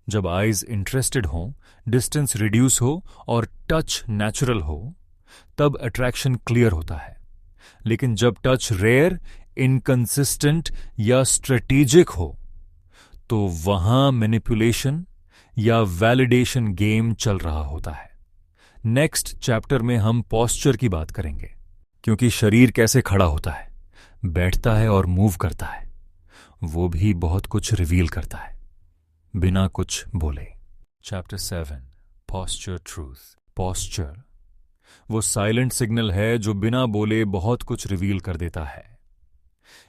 जब आईज इंटरेस्टेड हो, डिस्टेंस रिड्यूस हो और टच नेचुरल हो, तब अट्रैक्शन क्लियर होता है। लेकिन जब टच रेयर, इनकंसिस्टेंट या स्ट्रेटेजिक हो, तो वहां मैनिपुलेशन या वैलिडेशन गेम चल रहा होता है। नेक्स्ट चैप्टर में हम पॉस्चर की बात करेंगे, क्योंकि शरीर कैसे खड़ा होता है, बैठता है और मूव करता है, वो भी बहुत कुछ रिवील करता है बिना कुछ बोले। Chapter 7 posture truth. पॉस्चर वो साइलेंट सिग्नल है जो बिना बोले बहुत कुछ रिवील कर देता है।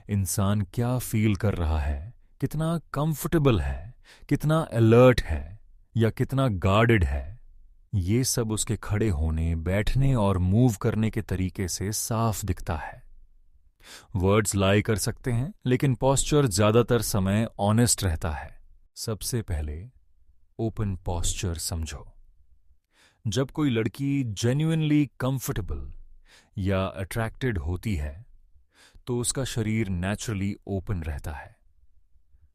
इंसान क्या फील कर रहा है, कितना कंफर्टेबल है, कितना अलर्ट है या कितना गार्डेड है, ये सब उसके खड़े होने, बैठने और मूव करने के तरीके से साफ दिखता है। वर्ड्स लाई कर सकते हैं, लेकिन पॉस्चर ज्यादातर समय ऑनेस्ट रहता है। सबसे पहले ओपन पॉस्चर समझो। जब कोई लड़की जेन्युइनली कंफर्टेबल या अट्रैक्टेड होती है तो उसका शरीर नेचुरली ओपन रहता है।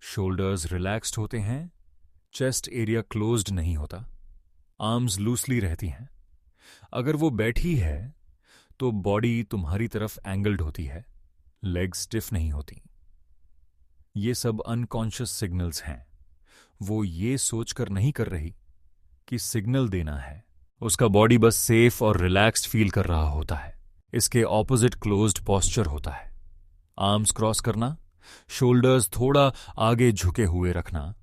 शोल्डर्स रिलैक्स्ड होते हैं, चेस्ट एरिया क्लोज्ड नहीं होता, आर्म्स लूसली रहती हैं। अगर वो बैठी है तो बॉडी तुम्हारी तरफ एंगल्ड होती है, लेग्स स्टिफ नहीं होती। ये सब अनकॉन्शियस सिग्नल्स हैं। वो ये सोचकर नहीं कर रही कि सिग्नल देना है, उसका बॉडी बस सेफ और रिलैक्स्ड फील कर रहा होता है। इसके ऑपोजिट क्लोज्ड पॉस्चर होता है। आर्म्स क्रॉस करना, शोल्डर्स थोड़ा आगे झुके हुए रखना,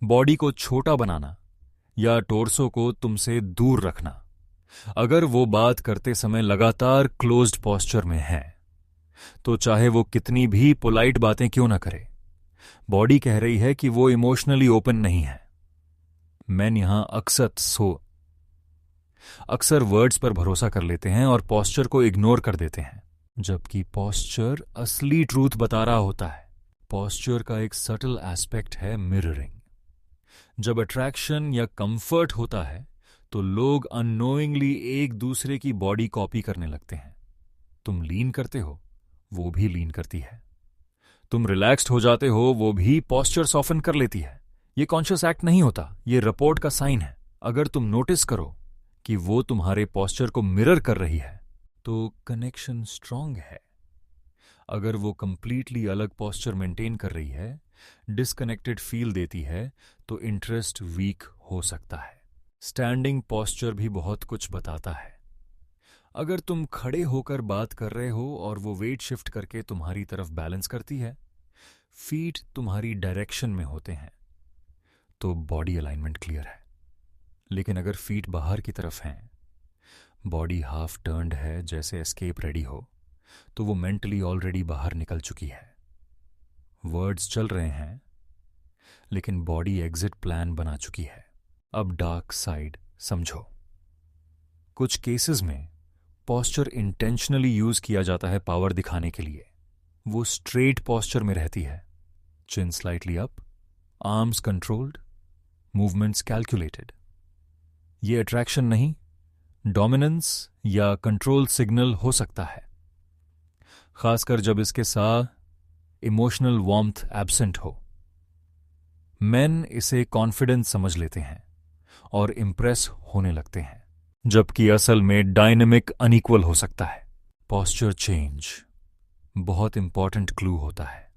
बॉडी को छोटा बनाना या टोर्सो को तुमसे दूर रखना। अगर वो बात करते समय लगातार क्लोज्ड पॉस्चर में है तो चाहे वो कितनी भी पोलाइट बातें क्यों ना करे, बॉडी कह रही है कि वो इमोशनली ओपन नहीं है। मैन यहां अक्सर वर्ड्स पर भरोसा कर लेते हैं और पॉस्चर को इग्नोर कर देते हैं, जबकि पॉस्चर असली ट्रूथ बता रहा होता है। पॉस्चर का एक सटल एस्पेक्ट है मिररिंग। जब अट्रैक्शन या कंफर्ट होता है तो लोग अननोइंगली एक दूसरे की बॉडी कॉपी करने लगते हैं। तुम लीन करते हो, वो भी लीन करती है। तुम रिलैक्स्ड हो जाते हो, वो भी पॉस्चर सॉफन कर लेती है। ये कॉन्शियस एक्ट नहीं होता, ये रिपोर्ट का साइन है। अगर तुम नोटिस करो कि वो तुम्हारे पॉस्चर को मिरर कर रही है तो कनेक्शन स्ट्रांग है। अगर वो कंप्लीटली अलग पॉस्चर मेंटेन कर रही है, डिस्कनेक्टेड फील देती है, तो इंटरेस्ट वीक हो सकता है। स्टैंडिंग पॉस्चर भी बहुत कुछ बताता है। अगर तुम खड़े होकर बात कर रहे हो और वो वेट शिफ्ट करके तुम्हारी तरफ बैलेंस करती है, फीट तुम्हारी डायरेक्शन में होते हैं, तो बॉडी अलाइनमेंट क्लियर है। लेकिन अगर फीट बाहर की तरफ हैं, बॉडी हाफ टर्न्ड है, जैसे एस्केप रेडी हो, तो वो मेंटली ऑलरेडी बाहर निकल चुकी है। वर्ड्स चल रहे हैं, लेकिन बॉडी एग्जिट प्लान बना चुकी है। अब डार्क साइड समझो। कुछ केसेस में पॉस्चर इंटेंशनली यूज किया जाता है पावर दिखाने के लिए। वो स्ट्रेट पॉस्चर में रहती है, chin slightly up, arms controlled, movements calculated. ये अट्रैक्शन नहीं, डोमिनेंस या कंट्रोल सिग्नल हो सकता है, खासकर जब इसके साथ इमोशनल वार्मथ एब्सेंट हो। मेन इसे कॉन्फिडेंस समझ लेते हैं और इंप्रेस होने लगते हैं, जबकि असल में डायनेमिक अनइक्वल हो सकता है। पॉस्चर चेंज बहुत इंपॉर्टेंट क्लू होता है।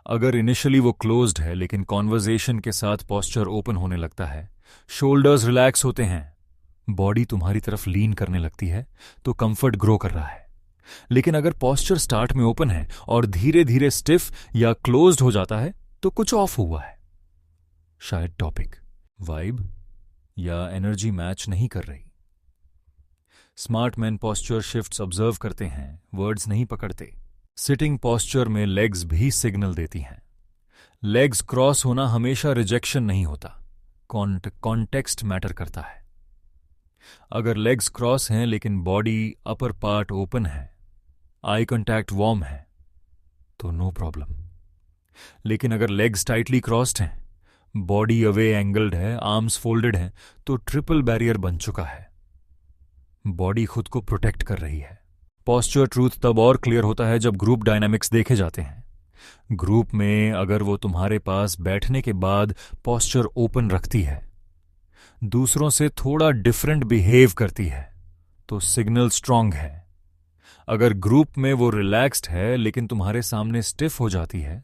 अगर इनिशियली वो क्लोज्ड है लेकिन कॉन्वर्जेशन के साथ पॉस्चर ओपन होने लगता है, शोल्डर्स रिलैक्स होते हैं, बॉडी तुम्हारी तरफ लीन करने लगती है, तो कंफर्ट ग्रो कर रहा है। लेकिन अगर पॉस्चर स्टार्ट में ओपन है और धीरे धीरे स्टिफ या क्लोज्ड हो जाता है, तो कुछ ऑफ हुआ है। शायद टॉपिक, वाइब या एनर्जी मैच नहीं कर रही। Smart man posture shifts observe करते हैं, वर्ड्स नहीं पकड़ते। सिटिंग पॉस्चर में लेग्स भी सिग्नल देती हैं। लेग्स क्रॉस होना हमेशा रिजेक्शन नहीं होता, कॉन्टेक्स्ट मैटर करता है। अगर लेग्स क्रॉस हैं लेकिन बॉडी अपर पार्ट ओपन है, आई कांटेक्ट वार्म है, तो नो प्रॉब्लम। लेकिन अगर लेग्स टाइटली क्रॉस्ड हैं, बॉडी अवे एंगल्ड है, आर्म्स फोल्डेड हैं, तो ट्रिपल बैरियर बन चुका है। बॉडी खुद को प्रोटेक्ट कर रही है। पॉस्चर ट्रूथ तब और क्लियर होता है जब ग्रुप डायनामिक्स देखे जाते हैं। ग्रुप में अगर वो तुम्हारे पास बैठने के बाद पॉस्चर ओपन रखती है, दूसरों से थोड़ा डिफरेंट बिहेव करती है, तो सिग्नल स्ट्रांग है। अगर ग्रुप में वो रिलैक्स्ड है लेकिन तुम्हारे सामने स्टिफ हो जाती है,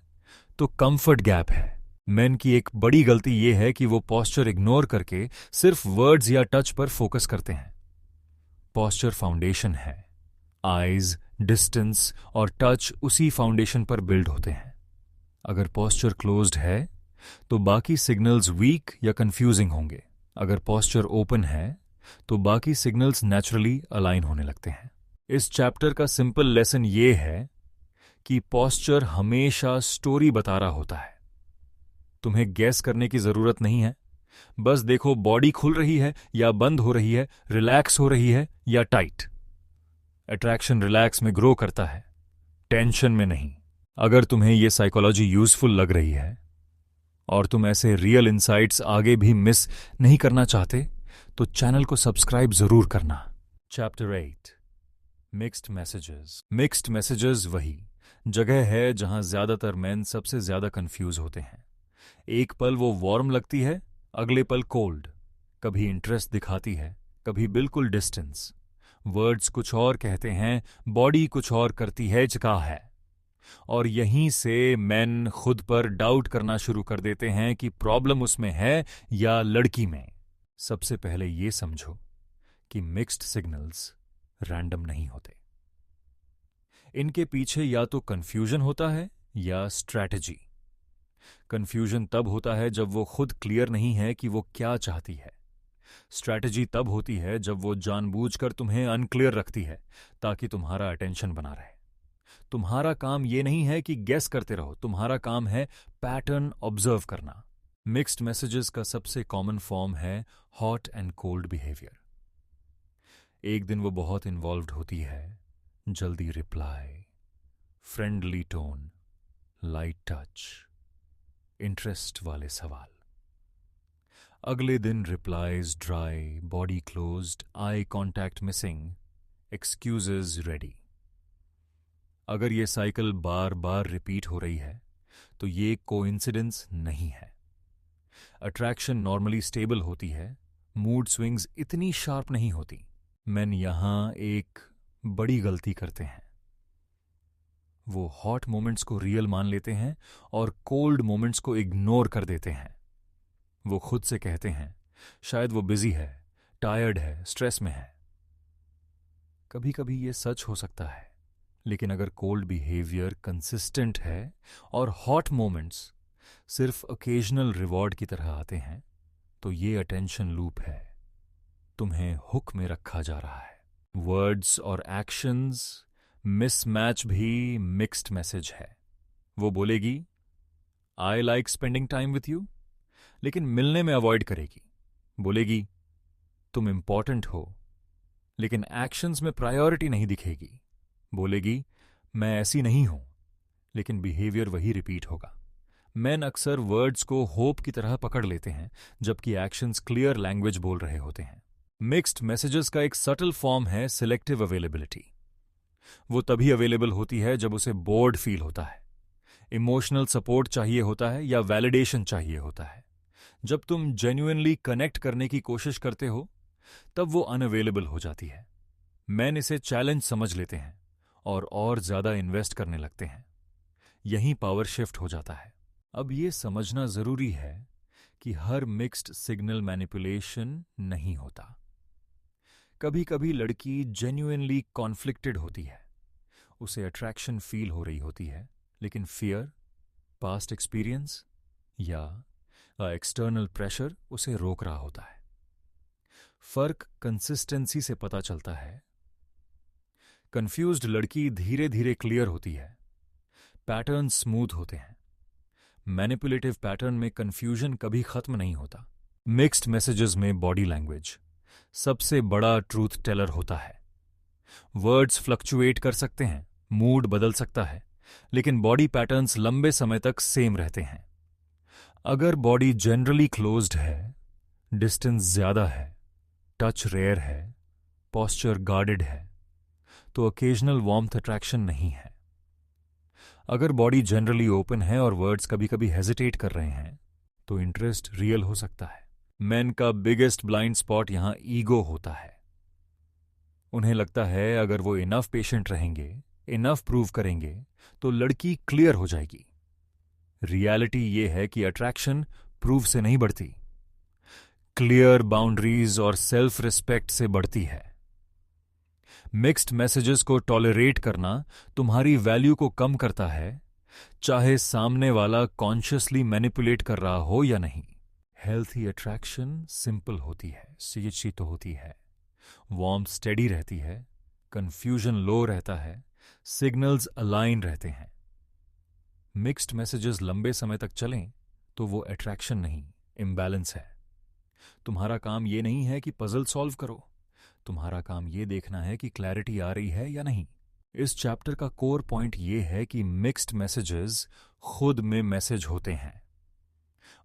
तो कंफर्ट गैप है। मेन की एक बड़ी गलती यह है कि वो पॉस्चर इग्नोर करके सिर्फ वर्ड्स या टच पर फोकस करते हैं। पॉस्चर फाउंडेशन है। आईज, डिस्टेंस और टच उसी फाउंडेशन पर बिल्ड होते हैं। अगर पॉस्चर क्लोज्ड है तो बाकी सिग्नल्स वीक या कंफ्यूजिंग होंगे। अगर पॉस्चर ओपन है तो बाकी सिग्नल्स नेचुरली अलाइन होने लगते हैं। इस चैप्टर का सिंपल लेसन ये है कि पॉस्चर हमेशा स्टोरी बता रहा होता है। तुम्हें गैस करने की जरूरत नहीं है। बस देखो, बॉडी खुल रही है या बंद हो रही है, रिलैक्स हो रही है या टाइट। अट्रैक्शन रिलैक्स में ग्रो करता है, टेंशन में नहीं। अगर तुम्हें यह साइकोलॉजी यूजफुल लग रही है और तुम ऐसे रियल इंसाइट्स आगे भी मिस नहीं करना चाहते तो चैनल को सब्सक्राइब जरूर करना। Chapter 8, mixed messages. Mixed messages वही जगह है जहां ज्यादातर मैन सबसे ज्यादा कंफ्यूज होते हैं। एक पल वो वार्म लगती है, अगले पल कोल्ड। कभी इंटरेस्ट दिखाती है, कभी बिल्कुल डिस्टेंस। वर्ड्स कुछ और कहते हैं, बॉडी कुछ और करती है, झुका है। और यहीं से मेन खुद पर डाउट करना शुरू कर देते हैं कि प्रॉब्लम उसमें है या लड़की में। सबसे पहले यह समझो कि मिक्स्ड सिग्नल्स रैंडम नहीं होते। इनके पीछे या तो कंफ्यूजन होता है या स्ट्रैटेजी। कंफ्यूजन तब होता है जब वो खुद क्लियर नहीं है कि वो क्या चाहती है। स्ट्रैटेजी तब होती है जब वो जानबूझकर तुम्हें अनक्लियर रखती है ताकि तुम्हारा अटेंशन बना रहे। तुम्हारा काम ये नहीं है कि गेस करते रहो, तुम्हारा काम है पैटर्न ऑब्जर्व करना। मिक्स्ड मैसेजेस का सबसे कॉमन फॉर्म है हॉट एंड कोल्ड बिहेवियर। एक दिन वो बहुत इन्वॉल्व्ड होती है, जल्दी reply, friendly tone, light touch, interest वाले सवाल। अगले दिन replies dry, body closed, eye contact missing, excuses ready. अगर ये साइकिल बार बार रिपीट हो रही है तो ये कोइंसिडेंस नहीं है। अट्रैक्शन नॉर्मली स्टेबल होती है, मूड स्विंग्स इतनी शार्प नहीं होती। मैन यहां एक बड़ी गलती करते हैं। वो हॉट मोमेंट्स को रियल मान लेते हैं और कोल्ड मोमेंट्स को इग्नोर कर देते हैं। वो खुद से कहते हैं शायद वो बिजी है, टायर्ड है, स्ट्रेस में है। कभी कभी ये सच हो सकता है, लेकिन अगर कोल्ड बिहेवियर कंसिस्टेंट है और हॉट मोमेंट्स सिर्फ ओकेजनल रिवॉर्ड की तरह आते हैं तो ये अटेंशन लूप है। तुम्हें हुक में रखा जा रहा है। वर्ड्स और एक्शंस मिसमैच भी मिक्स्ड मैसेज है। वो बोलेगी I like spending time with you, लेकिन मिलने में अवॉइड करेगी। बोलेगी तुम इंपॉर्टेंट हो, लेकिन एक्शंस में प्रायोरिटी नहीं दिखेगी। बोलेगी मैं ऐसी नहीं हूं, लेकिन बिहेवियर वही रिपीट होगा। मैन अक्सर वर्ड्स को होप की तरह पकड़ लेते हैं जबकि एक्शंस क्लियर लैंग्वेज बोल रहे होते हैं। मिक्स्ड मैसेजेस का एक सटल फॉर्म है सिलेक्टिव अवेलेबिलिटी। वो तभी अवेलेबल होती है जब उसे बोर्ड फील होता है, इमोशनल सपोर्ट चाहिए होता है या वैलिडेशन चाहिए होता है। जब तुम जेन्युइनली कनेक्ट करने की कोशिश करते हो तब वो अनअवेलेबल हो जाती है। मैन इसे चैलेंज समझ लेते हैं और ज्यादा इन्वेस्ट करने लगते हैं। यहीं पावर शिफ्ट हो जाता है। अब ये समझना जरूरी है कि हर मिक्स्ड सिग्नल मैनिपुलेशन नहीं होता। कभी कभी लड़की जेन्युइनली कॉन्फ्लिक्टेड होती है, उसे अट्रैक्शन फील हो रही होती है, लेकिन फियर, पास्ट एक्सपीरियंस या एक्सटर्नल प्रेशर उसे रोक रहा होता है। फर्क कंसिस्टेंसी से पता चलता है। कंफ्यूज्ड लड़की धीरे धीरे क्लियर होती है, पैटर्न स्मूथ होते हैं। मैनिपुलेटिव पैटर्न में कंफ्यूजन कभी खत्म नहीं होता। मिक्स्ड मैसेजेस में बॉडी लैंग्वेज सबसे बड़ा ट्रूथ टेलर होता है। वर्ड्स फ्लक्चुएट कर सकते हैं, मूड बदल सकता है, लेकिन बॉडी पैटर्न्स लंबे समय तक सेम रहते हैं। अगर बॉडी जनरली क्लोज्ड है, डिस्टेंस ज्यादा है, टच रेयर है, पॉस्चर गार्डेड है, तो ओकेजनल वार्मथ अट्रैक्शन नहीं है। अगर बॉडी जनरली ओपन है और वर्ड्स कभी कभी हेजिटेट कर रहे हैं तो इंटरेस्ट रियल हो सकता है। मेन का बिगेस्ट ब्लाइंड स्पॉट यहां ईगो होता है। उन्हें लगता है अगर वो इनफ पेशेंट रहेंगे, इनफ प्रूव करेंगे तो लड़की क्लियर हो जाएगी। रियलिटी ये है कि अट्रैक्शन प्रूफ से नहीं बढ़ती, क्लियर बाउंड्रीज और सेल्फ रिस्पेक्ट से बढ़ती है। मिक्स्ड मैसेजेस को टॉलरेट करना तुम्हारी वैल्यू को कम करता है, चाहे सामने वाला कॉन्शियसली मैनिपुलेट कर रहा हो या नहीं। हेल्थी अट्रैक्शन सिंपल होती है, सीधी तो होती है, वार्मथ स्टेडी रहती है, कंफ्यूजन लो रहता है, सिग्नल्स अलाइन रहते हैं। मिक्स्ड मैसेजेस लंबे समय तक चलें तो वो अट्रैक्शन नहीं, इम्बैलेंस है। तुम्हारा काम ये नहीं है कि पजल सॉल्व करो, तुम्हारा काम ये देखना है कि क्लैरिटी आ रही है या नहीं। इस चैप्टर का कोर पॉइंट ये है कि मिक्स्ड मैसेजेस खुद में मैसेज होते हैं।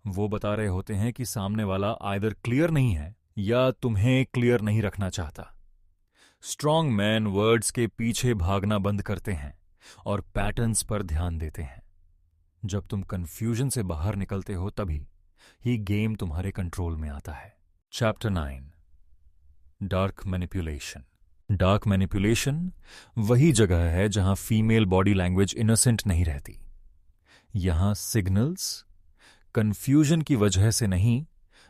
वो बता रहे होते हैं कि सामने वाला आइदर क्लियर नहीं है या तुम्हें क्लियर नहीं रखना चाहता। स्ट्रॉन्ग मैन वर्ड्स के पीछे भागना बंद करते हैं और पैटर्न्स पर ध्यान देते हैं। जब तुम कंफ्यूजन से बाहर निकलते हो तभी ही गेम तुम्हारे कंट्रोल में आता है। Chapter 9, dark manipulation. Dark manipulation वही जगह है जहां फीमेल बॉडी लैंग्वेज इनोसेंट नहीं रहती। यहां सिग्नल्स कंफ्यूजन की वजह से नहीं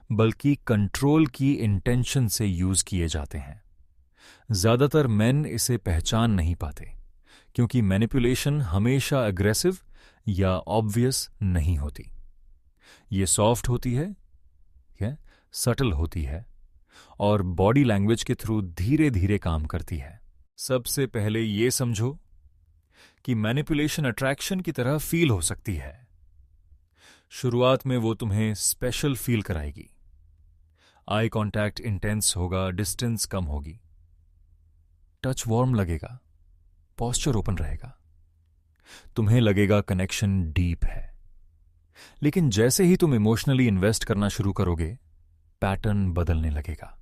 बल्कि कंट्रोल की इंटेंशन से यूज किए जाते हैं। ज्यादातर मेन इसे पहचान नहीं पाते क्योंकि मैनिपुलेशन हमेशा अग्रेसिव या ऑब्वियस नहीं होती। ये सॉफ्ट होती है, सटल होती है और बॉडी लैंग्वेज के थ्रू धीरे धीरे काम करती है। सबसे पहले ये समझो कि मैनिपुलेशन अट्रैक्शन की तरह फील हो सकती है। शुरुआत में वो तुम्हें स्पेशल फील कराएगी। आई कांटेक्ट इंटेंस होगा, डिस्टेंस कम होगी, टच वार्म लगेगा, पोस्चर ओपन रहेगा, तुम्हें लगेगा कनेक्शन डीप है। लेकिन जैसे ही तुम इमोशनली इन्वेस्ट करना शुरू करोगे, पैटर्न बदलने लगेगा।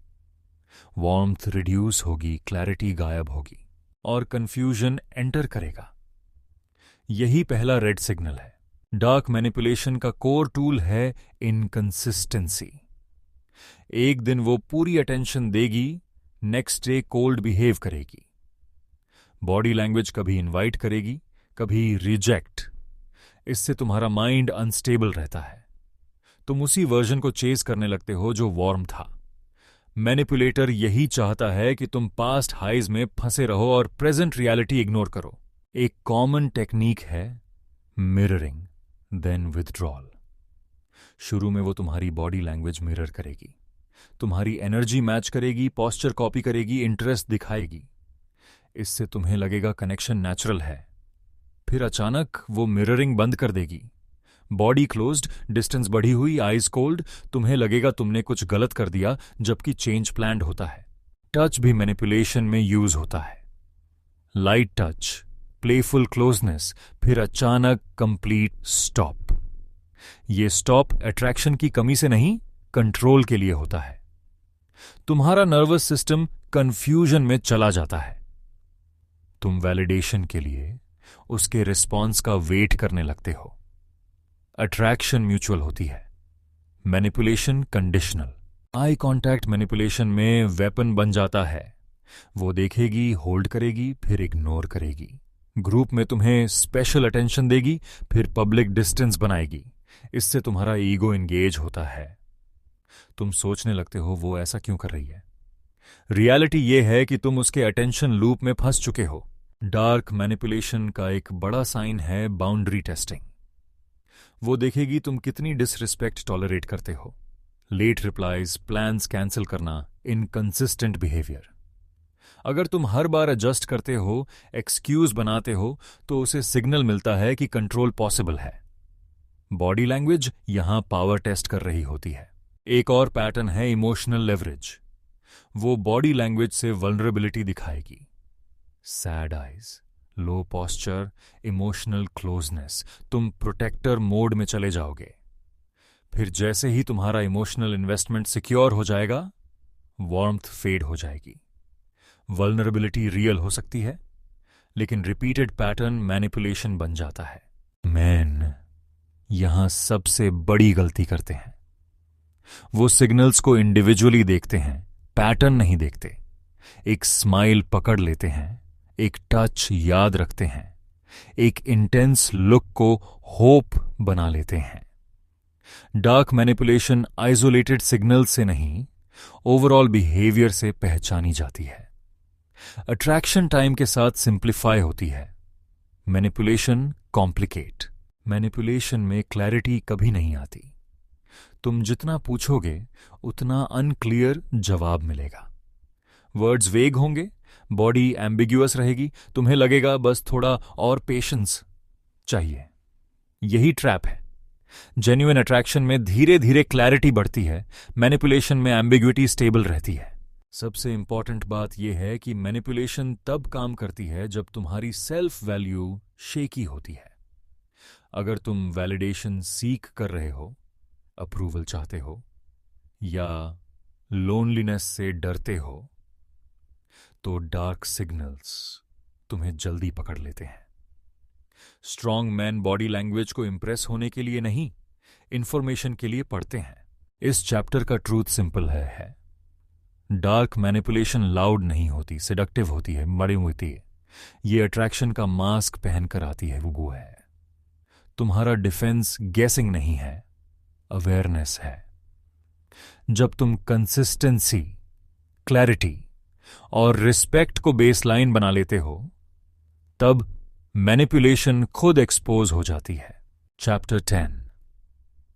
वार्मथ रिड्यूस होगी, क्लैरिटी गायब होगी और कंफ्यूजन एंटर करेगा। यही पहला रेड सिग्नल है। डार्क मैनिपुलेशन का कोर टूल है इनकंसिस्टेंसी। एक दिन वो पूरी अटेंशन देगी, नेक्स्ट डे कोल्ड बिहेव करेगी। बॉडी लैंग्वेज कभी इनवाइट करेगी, कभी रिजेक्ट। इससे तुम्हारा माइंड अनस्टेबल रहता है। तुम उसी वर्जन को चेज करने लगते हो जो वार्म था। मैनिपुलेटर यही चाहता है कि तुम पास्ट हाइज में फंसे रहो और प्रेजेंट रियलिटी इग्नोर करो। एक कॉमन टेक्निक है मिररिंग देन विथड्रॉल। शुरू में वो तुम्हारी बॉडी लैंग्वेज मिरर करेगी, तुम्हारी एनर्जी मैच करेगी, पोस्चर कॉपी करेगी, इंटरेस्ट दिखाएगी। इससे तुम्हें लगेगा कनेक्शन नेचुरल है। फिर अचानक वो मिररिंग बंद कर देगी। बॉडी क्लोज्ड, डिस्टेंस बढ़ी हुई, आईज कोल्ड। तुम्हें लगेगा तुमने कुछ गलत कर दिया, जबकि चेंज प्लान्ड होता है। टच भी मैनिपुलेशन में यूज होता है। लाइट टच, प्लेफुल क्लोजनेस, फिर अचानक कंप्लीट स्टॉप। ये स्टॉप अट्रैक्शन की कमी से नहीं, कंट्रोल के लिए होता है। तुम्हारा नर्वस सिस्टम कंफ्यूजन में चला जाता है। तुम वैलिडेशन के लिए उसके रिस्पॉन्स का वेट करने लगते हो। अट्रैक्शन म्यूचुअल होती है, manipulation conditional. Eye contact manipulation में वेपन बन जाता है। वो देखेगी, होल्ड करेगी, फिर इग्नोर करेगी। ग्रुप में तुम्हें स्पेशल अटेंशन देगी, फिर पब्लिक डिस्टेंस बनाएगी। इससे तुम्हारा ईगो एंगेज होता है। तुम सोचने लगते हो वो ऐसा क्यों कर रही है। रियलिटी ये है कि तुम उसके अटेंशन लूप में फंस चुके हो। डार्क मैनिपुलेशन का एक बड़ा साइन है बाउंड्री टेस्टिंग। वो देखेगी तुम कितनी डिसरिस्पेक्ट टॉलरेट करते हो। लेट रिप्लाईज, प्लान्स कैंसिल करना, इनकंसिस्टेंट बिहेवियर। अगर तुम हर बार एडजस्ट करते हो, एक्सक्यूज बनाते हो, तो उसे सिग्नल मिलता है कि कंट्रोल पॉसिबल है। बॉडी लैंग्वेज यहां पावर टेस्ट कर रही होती है। एक और पैटर्न है इमोशनल लेवरेज। वो बॉडी लैंग्वेज से वल्नरेबिलिटी दिखाएगी। सैड आइज, लो पोस्चर, इमोशनल क्लोजनेस। तुम प्रोटेक्टर मोड में चले जाओगे। फिर जैसे ही तुम्हारा इमोशनल इन्वेस्टमेंट सिक्योर हो जाएगा, वार्मथ फेड हो जाएगी। वल्नरेबिलिटी रियल हो सकती है, लेकिन रिपीटेड पैटर्न मैनिपुलेशन बन जाता है। मैन यहां सबसे बड़ी गलती करते हैं। वो सिग्नल्स को इंडिविजुअली देखते हैं, पैटर्न नहीं देखते। एक स्माइल पकड़ लेते हैं, एक टच याद रखते हैं, एक इंटेंस लुक को होप बना लेते हैं। डार्क मैनिपुलेशन आइसोलेटेड सिग्नल से नहीं, ओवरऑल बिहेवियर से पहचानी जाती है। अट्रैक्शन टाइम के साथ सिंप्लीफाई होती है, मैनिपुलेशन कॉम्प्लिकेट। मैनिपुलेशन में क्लैरिटी कभी नहीं आती। तुम जितना पूछोगे उतना अनक्लियर जवाब मिलेगा। वर्ड्स वेग होंगे, बॉडी एम्बिग्युअस रहेगी, तुम्हें लगेगा बस थोड़ा और पेशेंस चाहिए। यही ट्रैप है। जेन्युइन अट्रैक्शन में धीरे धीरे क्लैरिटी बढ़ती है, मैनिपुलेशन में एम्बिग्विटी स्टेबल रहती है। सबसे इंपॉर्टेंट बात यह है कि मैनिपुलेशन तब काम करती है जब तुम्हारी सेल्फ वैल्यू शेकी होती है। अगर तुम वैलिडेशन सीक कर रहे हो, अप्रूवल चाहते हो या लोनलीनेस से डरते हो, तो डार्क सिग्नल्स तुम्हें जल्दी पकड़ लेते हैं। स्ट्रॉन्ग मैन बॉडी लैंग्वेज को इंप्रेस होने के लिए नहीं, इंफॉर्मेशन के लिए पढ़ते हैं। इस चैप्टर का ट्रूथ सिंपल है। डार्क मैनिपुलेशन लाउड नहीं होती, सेडक्टिव होती है, मरी होती है। ये अट्रैक्शन का मास्क पहनकर आती है, वो है। तुम्हारा डिफेंस गेसिंग नहीं है, अवेयरनेस है। जब तुम कंसिस्टेंसी, क्लैरिटी और रिस्पेक्ट को बेसलाइन बना लेते हो, तब मैनिपुलेशन खुद एक्सपोज हो जाती है। Chapter 10,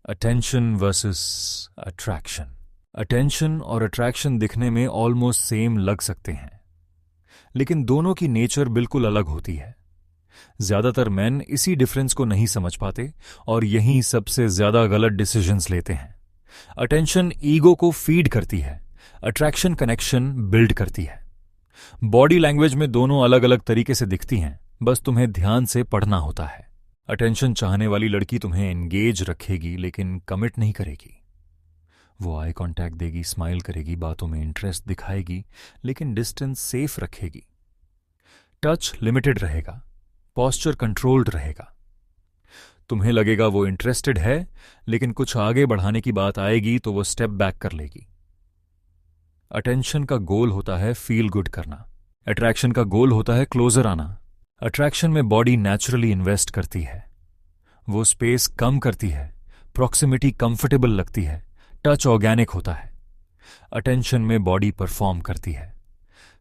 attention versus attraction. Attention और अट्रैक्शन दिखने में ऑलमोस्ट सेम लग सकते हैं, लेकिन दोनों की नेचर बिल्कुल अलग होती है। ज्यादातर मैन इसी डिफरेंस को नहीं समझ पाते और यहीं सबसे ज्यादा गलत डिसीजंस लेते हैं। अटेंशन ईगो को फीड करती है, अट्रैक्शन कनेक्शन बिल्ड करती है। बॉडी लैंग्वेज में दोनों अलग अलग तरीके से दिखती हैं, बस तुम्हें ध्यान से पढ़ना होता है। अटेंशन चाहने वाली लड़की तुम्हें एंगेज रखेगी लेकिन कमिट नहीं करेगी। वो आई कांटेक्ट देगी, स्माइल करेगी, बातों में इंटरेस्ट दिखाएगी, लेकिन डिस्टेंस सेफ रखेगी। टच लिमिटेड रहेगा, पॉस्चर कंट्रोल्ड रहेगा। तुम्हें लगेगा वो इंटरेस्टेड है, लेकिन कुछ आगे बढ़ाने की बात आएगी तो वो स्टेप बैक कर लेगी। अटेंशन का गोल होता है फील गुड करना, अट्रैक्शन का गोल होता है क्लोजर आना। अट्रैक्शन में बॉडी नेचुरली इन्वेस्ट करती है, वो स्पेस कम करती है, प्रॉक्सिमिटी कंफर्टेबल लगती है, टच ऑर्गेनिक होता है। अटेंशन में बॉडी परफॉर्म करती है,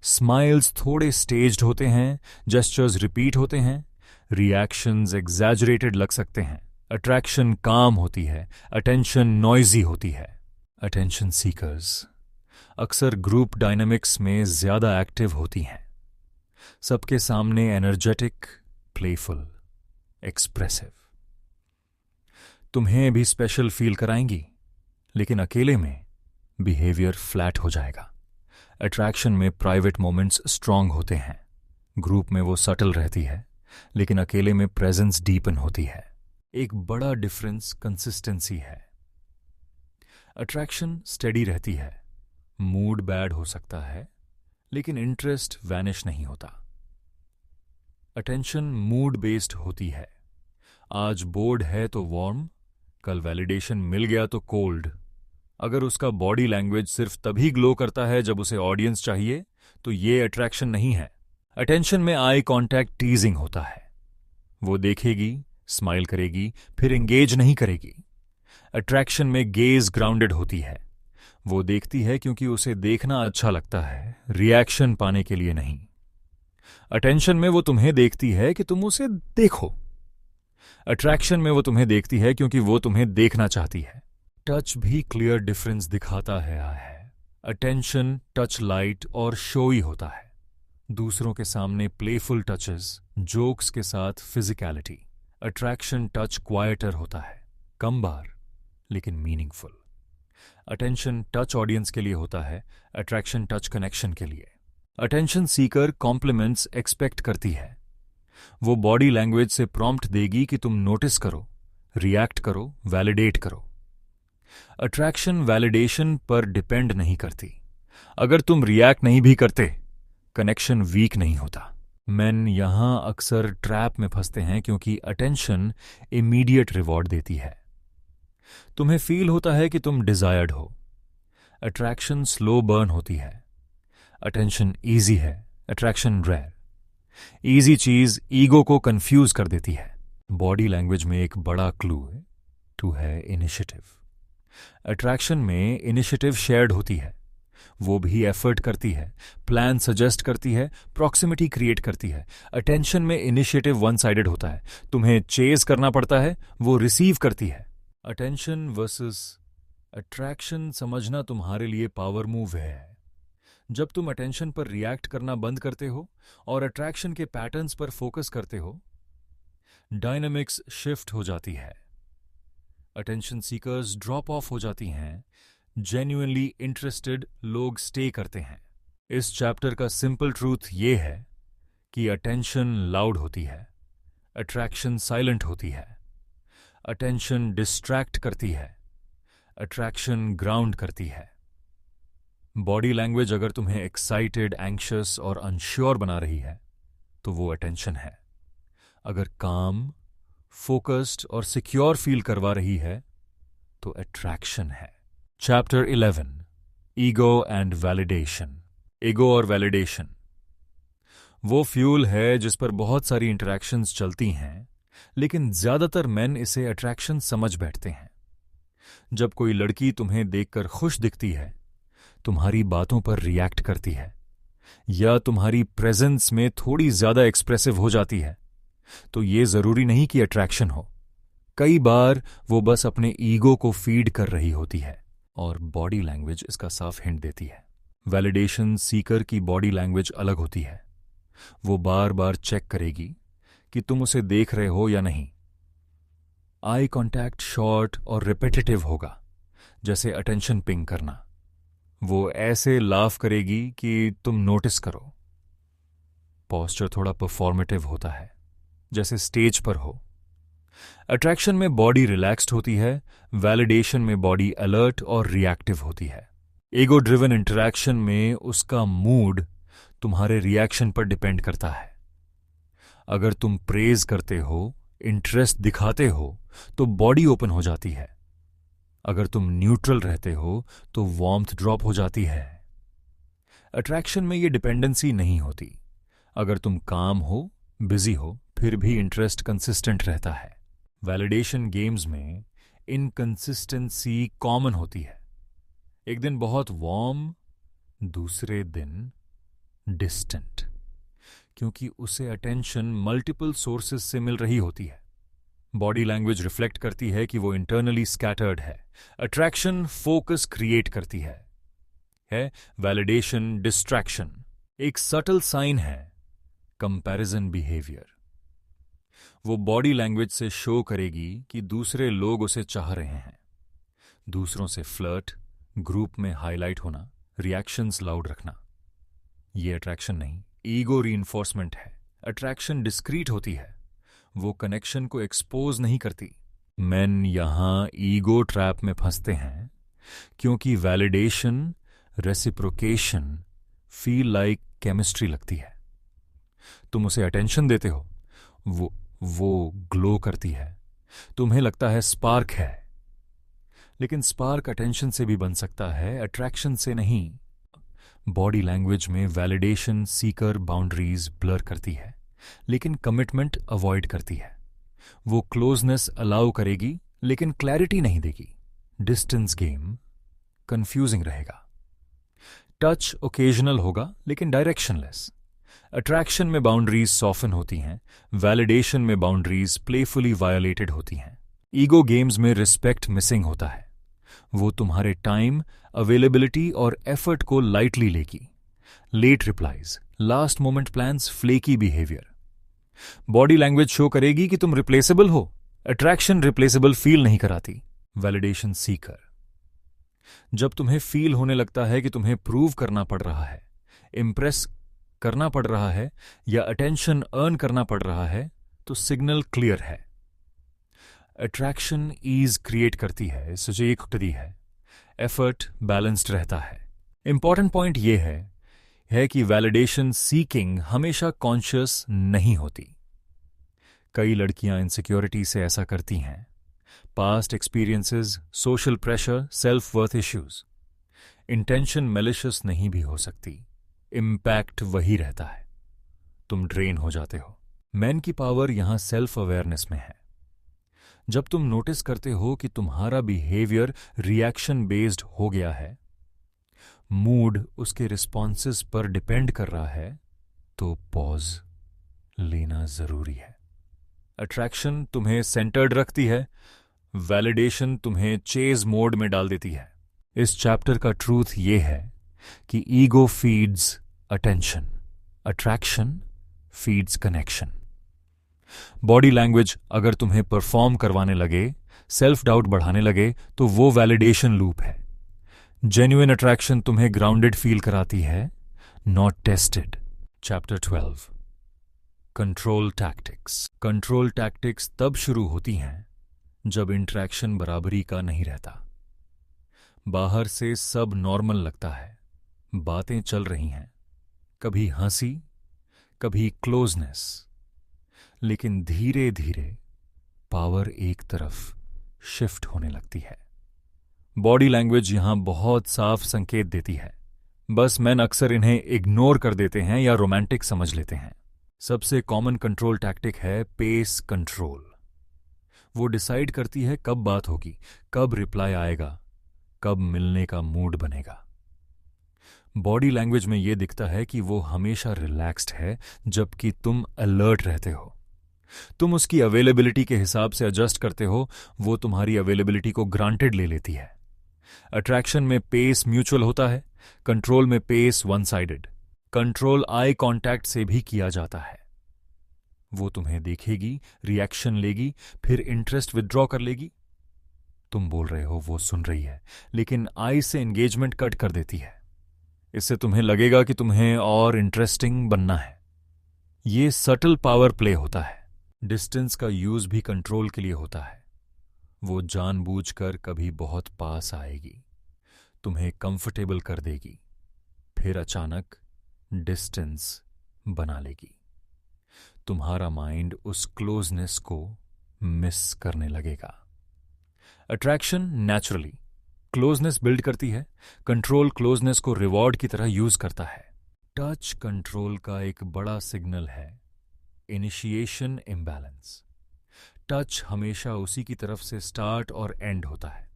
स्माइल्स थोड़े स्टेज्ड होते हैं, जेस्चर्स रिपीट होते हैं, रिएक्शंस एग्जैजरेटेड लग सकते हैं। अट्रैक्शन काम होती है, अटेंशन नॉइजी होती है। अटेंशन सीकर्स अक्सर ग्रुप डायनामिक्स में ज्यादा एक्टिव होती हैं, सबके सामने एनर्जेटिक, प्लेफुल, एक्सप्रेसिव। तुम्हें भी स्पेशल फील कराएंगी, लेकिन अकेले में बिहेवियर फ्लैट हो जाएगा। अट्रैक्शन में प्राइवेट मोमेंट्स स्ट्रांग होते हैं, ग्रुप में वो सटल रहती है, लेकिन अकेले में प्रेजेंस डीपन होती है। एक बड़ा डिफरेंस कंसिस्टेंसी है। अट्रैक्शन स्टेडी रहती है, मूड बैड हो सकता है, लेकिन इंटरेस्ट वैनिश नहीं होता। अटेंशन मूड बेस्ड होती है, आज बोर्ड है तो वार्म, कल वैलिडेशन मिल गया तो कोल्ड। अगर उसका बॉडी लैंग्वेज सिर्फ तभी ग्लो करता है जब उसे ऑडियंस चाहिए, तो ये अट्रैक्शन नहीं है। अटेंशन में आई कांटेक्ट टीजिंग होता है, वो देखेगी, स्माइल करेगी, फिर एंगेज नहीं करेगी। अट्रैक्शन में गेज ग्राउंडेड होती है, वो देखती है क्योंकि उसे देखना अच्छा लगता है, रिएक्शन पाने के लिए नहीं। अटेंशन में वो तुम्हें देखती है कि तुम उसे देखो, अट्रैक्शन में वो तुम्हें देखती है क्योंकि वो तुम्हें देखना चाहती है। टच भी क्लियर डिफरेंस दिखाता है। अटेंशन टच लाइट और शोई होता है, दूसरों के सामने प्लेफुल टचेस, जोक्स के साथ फिजिकलिटी। अट्रैक्शन टच क्वाइटर होता है, कम बार लेकिन मीनिंगफुल। अटेंशन टच ऑडियंस के लिए होता है, अट्रैक्शन टच कनेक्शन के लिए। अटेंशन सीकर कॉम्प्लीमेंट्स एक्सपेक्ट करती है, वो बॉडी लैंग्वेज से प्रॉम्प्ट देगी कि तुम नोटिस करो, रिएक्ट करो, वैलिडेट करो। अट्रैक्शन वैलिडेशन पर डिपेंड नहीं करती, अगर तुम रिएक्ट नहीं भी करते, कनेक्शन वीक नहीं होता। मेन यहां अक्सर ट्रैप में फंसते हैं क्योंकि अटेंशन इमीडिएट रिवॉर्ड देती है, तुम्हें फील होता है कि तुम डिजायर्ड हो। अट्रैक्शन स्लो बर्न होती है, अटेंशन ईजी है, अट्रैक्शन रेयर। ईजी चीज ईगो को कंफ्यूज कर देती है। बॉडी लैंग्वेज में एक बड़ा क्लू है इनिशिएटिव। अट्रैक्शन में इनिशिएटिव शेयर्ड होती है, वो भी एफर्ट करती है, प्लान सजेस्ट करती है, प्रॉक्सिमिटी क्रिएट करती है। अटेंशन में इनिशिएटिव वन साइडेड होता है, तुम्हें चेज करना पड़ता है, वो रिसीव करती है। अटेंशन वर्सेस अट्रैक्शन समझना तुम्हारे लिए पावर मूव है। जब तुम अटेंशन पर रिएक्ट करना बंद करते हो और अट्रैक्शन के पैटर्न्स पर फोकस करते हो, डायनामिक्स शिफ्ट हो जाती है। अटेंशन सीकर्स ड्रॉप ऑफ हो जाती हैं, जेन्युइनली इंटरेस्टेड लोग स्टे करते हैं। इस चैप्टर का सिंपल ट्रूथ ये है कि अटेंशन लाउड होती है, अट्रैक्शन साइलेंट होती है। अटेंशन डिस्ट्रैक्ट करती है, अट्रैक्शन ग्राउंड करती है। बॉडी लैंग्वेज अगर तुम्हें एक्साइटेड, एंग्शियस और अनश्योर बना रही है तो वो अटेंशन है। अगर काम, फोकस्ड और सिक्योर फील करवा रही है तो अट्रैक्शन है। Chapter 11, ego and validation. Ego और वैलिडेशन वो फ्यूल है जिस पर बहुत सारी इंटरैक्शंस चलती हैं, लेकिन ज्यादातर मेन इसे अट्रैक्शन समझ बैठते हैं। जब कोई लड़की तुम्हें देखकर खुश दिखती है, तुम्हारी बातों पर रिएक्ट करती है या तुम्हारी प्रेजेंस में थोड़ी ज्यादा एक्सप्रेसिव हो जाती है, तो ये जरूरी नहीं कि अट्रैक्शन हो। कई बार वो बस अपने ईगो को फीड कर रही होती है और बॉडी लैंग्वेज इसका साफ हिंट देती है। वैलिडेशन सीकर की बॉडी लैंग्वेज अलग होती है। वो बार बार चेक करेगी कि तुम उसे देख रहे हो या नहीं। आई कॉन्टैक्ट शॉर्ट और रिपीटेटिव होगा, जैसे अटेंशन पिंग करना। वो ऐसे लाफ करेगी कि तुम नोटिस करो। पोस्चर थोड़ा परफॉर्मेटिव होता है, जैसे स्टेज पर हो। अट्रैक्शन में बॉडी रिलैक्स्ड होती है, वैलिडेशन में बॉडी अलर्ट और रिएक्टिव होती है। ईगो ड्रिवन इंटरैक्शन में उसका मूड तुम्हारे रिएक्शन पर डिपेंड करता है। अगर तुम प्रेज करते हो, इंटरेस्ट दिखाते हो, तो बॉडी ओपन हो जाती है। अगर तुम न्यूट्रल रहते हो तो वार्मथ ड्रॉप हो जाती है। अट्रैक्शन में ये डिपेंडेंसी नहीं होती। अगर तुम काम हो, बिजी हो, फिर भी इंटरेस्ट कंसिस्टेंट रहता है। वैलिडेशन गेम्स में इनकंसिस्टेंसी कॉमन होती है। एक दिन बहुत वार्म, दूसरे दिन डिस्टेंट, क्योंकि उसे अटेंशन मल्टीपल सोर्सेस से मिल रही होती है। बॉडी लैंग्वेज रिफ्लेक्ट करती है कि वो इंटरनली स्कैटर्ड है। अट्रैक्शन फोकस क्रिएट करती है वैलिडेशन डिस्ट्रैक्शन। एक सटल साइन है कंपैरिजन बिहेवियर। वो बॉडी लैंग्वेज से शो करेगी कि दूसरे लोग उसे चाह रहे हैं। दूसरों से फ्लर्ट, ग्रुप में हाईलाइट होना, रिएक्शंस लाउड रखना। ये अट्रैक्शन नहीं, ईगो रीइंफोर्समेंट है। अट्रैक्शन डिस्क्रीट होती है, वो कनेक्शन को एक्सपोज नहीं करती। मेन यहां ईगो ट्रैप में फंसते हैं क्योंकि validation, reciprocation feel like chemistry लगती है। तुम उसे अटेंशन देते हो, वो ग्लो करती है, तुम्हें लगता है स्पार्क है। लेकिन स्पार्क अटेंशन से भी बन सकता है, अट्रैक्शन से नहीं। बॉडी लैंग्वेज में वैलिडेशन सीकर बाउंड्रीज ब्लर करती है, लेकिन कमिटमेंट अवॉइड करती है। वो क्लोजनेस अलाउ करेगी, लेकिन क्लैरिटी नहीं देगी। डिस्टेंस गेम कंफ्यूजिंग रहेगा। टच ओकेजनल होगा, लेकिन डायरेक्शनलेस। अट्रैक्शन में बाउंड्रीज सॉफन होती हैं, वैलिडेशन में बाउंड्रीज प्लेफुली वायोलेटेड होती हैं। ईगो गेम्स में रिस्पेक्ट मिसिंग होता है। वो तुम्हारे टाइम, अवेलेबिलिटी और एफर्ट को लाइटली लेगी। Late replies, last moment plans, flaky behaviour. Body language show करेगी कि तुम रिप्लेसेबल हो। अट्रैक्शन रिप्लेसेबल फील नहीं कराती। वैलिडेशन सीकर, जब तुम्हें फील होने लगता है कि तुम्हें प्रूव करना पड़ रहा है, इम्प्रेस करना पड़ रहा है या अटेंशन अर्न करना पड़ रहा है, तो सिग्नल क्लियर है। अट्रैक्शन ईज क्रिएट करती है, सजग उठती है, एफर्ट बैलेंस्ड रहता है। इंपॉर्टेंट पॉइंट यह है कि वैलिडेशन सीकिंग हमेशा कॉन्शियस नहीं होती। कई लड़कियां इनसिक्योरिटी से ऐसा करती हैं। Past experiences, social pressure, self worth issues. Intention malicious नहीं भी हो सकती, इम्पैक्ट वही रहता है। तुम ड्रेन हो जाते हो। मैन की पावर यहां सेल्फ अवेयरनेस में है। जब तुम नोटिस करते हो कि तुम्हारा बिहेवियर रिएक्शन बेस्ड हो गया है, मूड उसके रिस्पॉन्सेस पर डिपेंड कर रहा है, तो पॉज लेना जरूरी है। अट्रैक्शन तुम्हें सेंटर्ड रखती है, वैलिडेशन तुम्हें चेज मोड में डाल देती है। इस चैप्टर का ट्रूथ ये है कि ego feeds attention, attraction feeds connection. Body language अगर तुम्हें परफॉर्म करवाने लगे, सेल्फ डाउट बढ़ाने लगे, तो वो वैलिडेशन लूप है। जेन्युइन अट्रैक्शन तुम्हें ग्राउंडेड फील कराती है, not tested. Chapter 12, control tactics. Control tactics तब शुरू होती हैं जब इंटरेक्शन बराबरी का नहीं रहता। बाहर से सब नॉर्मल लगता है, बातें चल रही हैं, कभी हंसी, कभी क्लोजनेस, लेकिन धीरे धीरे पावर एक तरफ शिफ्ट होने लगती है। बॉडी लैंग्वेज यहां बहुत साफ संकेत देती है, बस मैन अक्सर इन्हें इग्नोर कर देते हैं या रोमांटिक समझ लेते हैं। सबसे कॉमन कंट्रोल टैक्टिक है पेस कंट्रोल। वो डिसाइड करती है कब बात होगी, कब रिप्लाई आएगा, कब मिलने का मूड बनेगा। बॉडी लैंग्वेज में यह दिखता है कि वो हमेशा रिलैक्स्ड है, जबकि तुम अलर्ट रहते हो। तुम उसकी अवेलेबिलिटी के हिसाब से एडजस्ट करते हो, वो तुम्हारी अवेलेबिलिटी को ग्रांटेड ले लेती है। अट्रैक्शन में पेस म्यूचुअल होता है, कंट्रोल में pace one sided. Control eye contact से भी किया जाता है। वो तुम्हें देखेगी, रिएक्शन लेगी, फिर इंटरेस्ट विथड्रॉ कर लेगी। तुम बोल रहे हो, वो सुन रही है, लेकिन आई से एंगेजमेंट कट कर देती है। इससे तुम्हें लगेगा कि तुम्हें और इंटरेस्टिंग बनना है। ये सटल पावर प्ले होता है। डिस्टेंस का यूज भी कंट्रोल के लिए होता है। वो जानबूझकर कभी बहुत पास आएगी, तुम्हें कंफर्टेबल कर देगी, फिर अचानक डिस्टेंस बना लेगी। तुम्हारा माइंड उस क्लोजनेस को मिस करने लगेगा। अट्रैक्शन नेचुरली क्लोजनेस बिल्ड करती है, कंट्रोल क्लोजनेस को रिवॉर्ड की तरह यूज करता है। टच कंट्रोल का एक बड़ा सिग्नल है इनिशिएशन इम्बैलेंस। टच हमेशा उसी की तरफ से स्टार्ट और एंड होता है।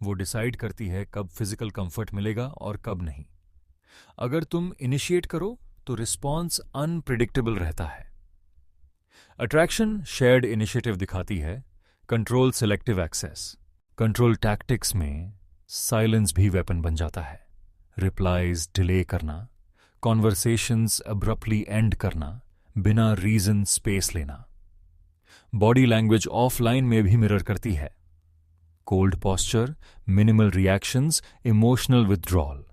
वो डिसाइड करती है कब फिजिकल कंफर्ट मिलेगा और कब नहीं। अगर तुम इनिशिएट करो तो रिस्पॉन्स अनप्रिडिक्टेबल रहता है। अट्रैक्शन शेयर्ड इनिशिएटिव दिखाती है, control selective access. Control tactics में साइलेंस भी वेपन बन जाता है। रिप्लाईज डिले करना, कॉन्वर्सेशंस अब्रप्टली एंड करना, बिना रीजन स्पेस लेना। बॉडी लैंग्वेज ऑफलाइन में भी मिरर करती है। Cold posture, minimal reactions, emotional withdrawal.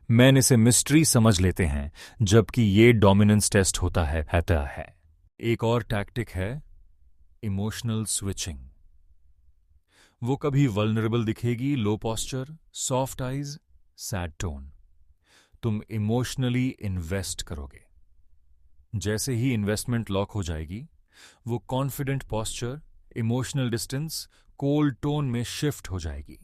Men इसे मिस्ट्री समझ लेते हैं, जबकि ये डोमिनेंस टेस्ट होता है। एक और टैक्टिक है इमोशनल स्विचिंग। वो कभी वल्नरेबल दिखेगी, low posture, soft eyes, sad tone. तुम इमोशनली इन्वेस्ट करोगे। जैसे ही इन्वेस्टमेंट लॉक हो जाएगी, वो confident posture, emotional distance, cold tone में शिफ्ट हो जाएगी।